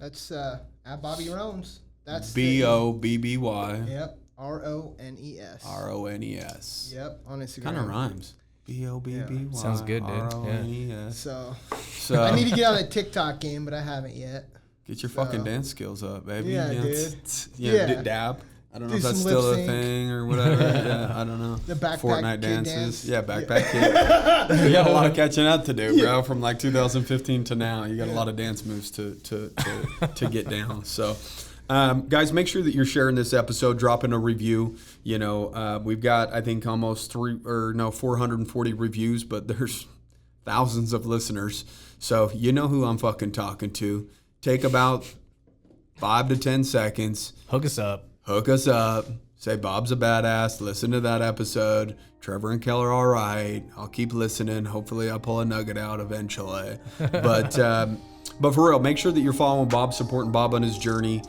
That's at Bobby Rones. That's BOBBY Yep, RONES. RONES. Yep, on Instagram. Kind of rhymes. BOBBY. Sounds good, dude. RONES. So So I need to get on the TikTok game, but I haven't yet. get your fucking dance skills up, baby. Yeah, You know, dude. Yeah. Dab. I don't know Do if that's some still a lip sync. thing or whatever. Yeah, I don't know. The backpack Fortnite kid dances. dance. Yeah, backpack kid. You got a lot of catching up to do, bro. From like 2015 to now, you got a lot of dance moves to get down. So, guys, make sure that you're sharing this episode, dropping a review. You know, we've got I think almost 440 reviews, but there's thousands of listeners. So you know who I'm fucking talking to. Take about 5 to 10 seconds. Hook us up. Hook us up. Say Bob's a badass. Listen to that episode. Trevor and Keller, all right. I'll keep listening. Hopefully, I'll pull a nugget out eventually. But for real, make sure that you're following Bob, supporting Bob on his journey,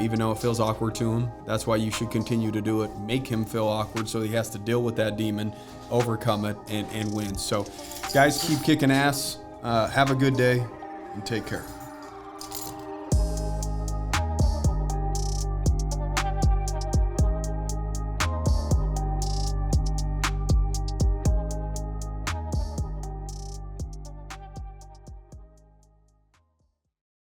even though it feels awkward to him. That's why you should continue to do it. Make him feel awkward so he has to deal with that demon, overcome it, and win. So, guys, keep kicking ass. Have a good day and take care.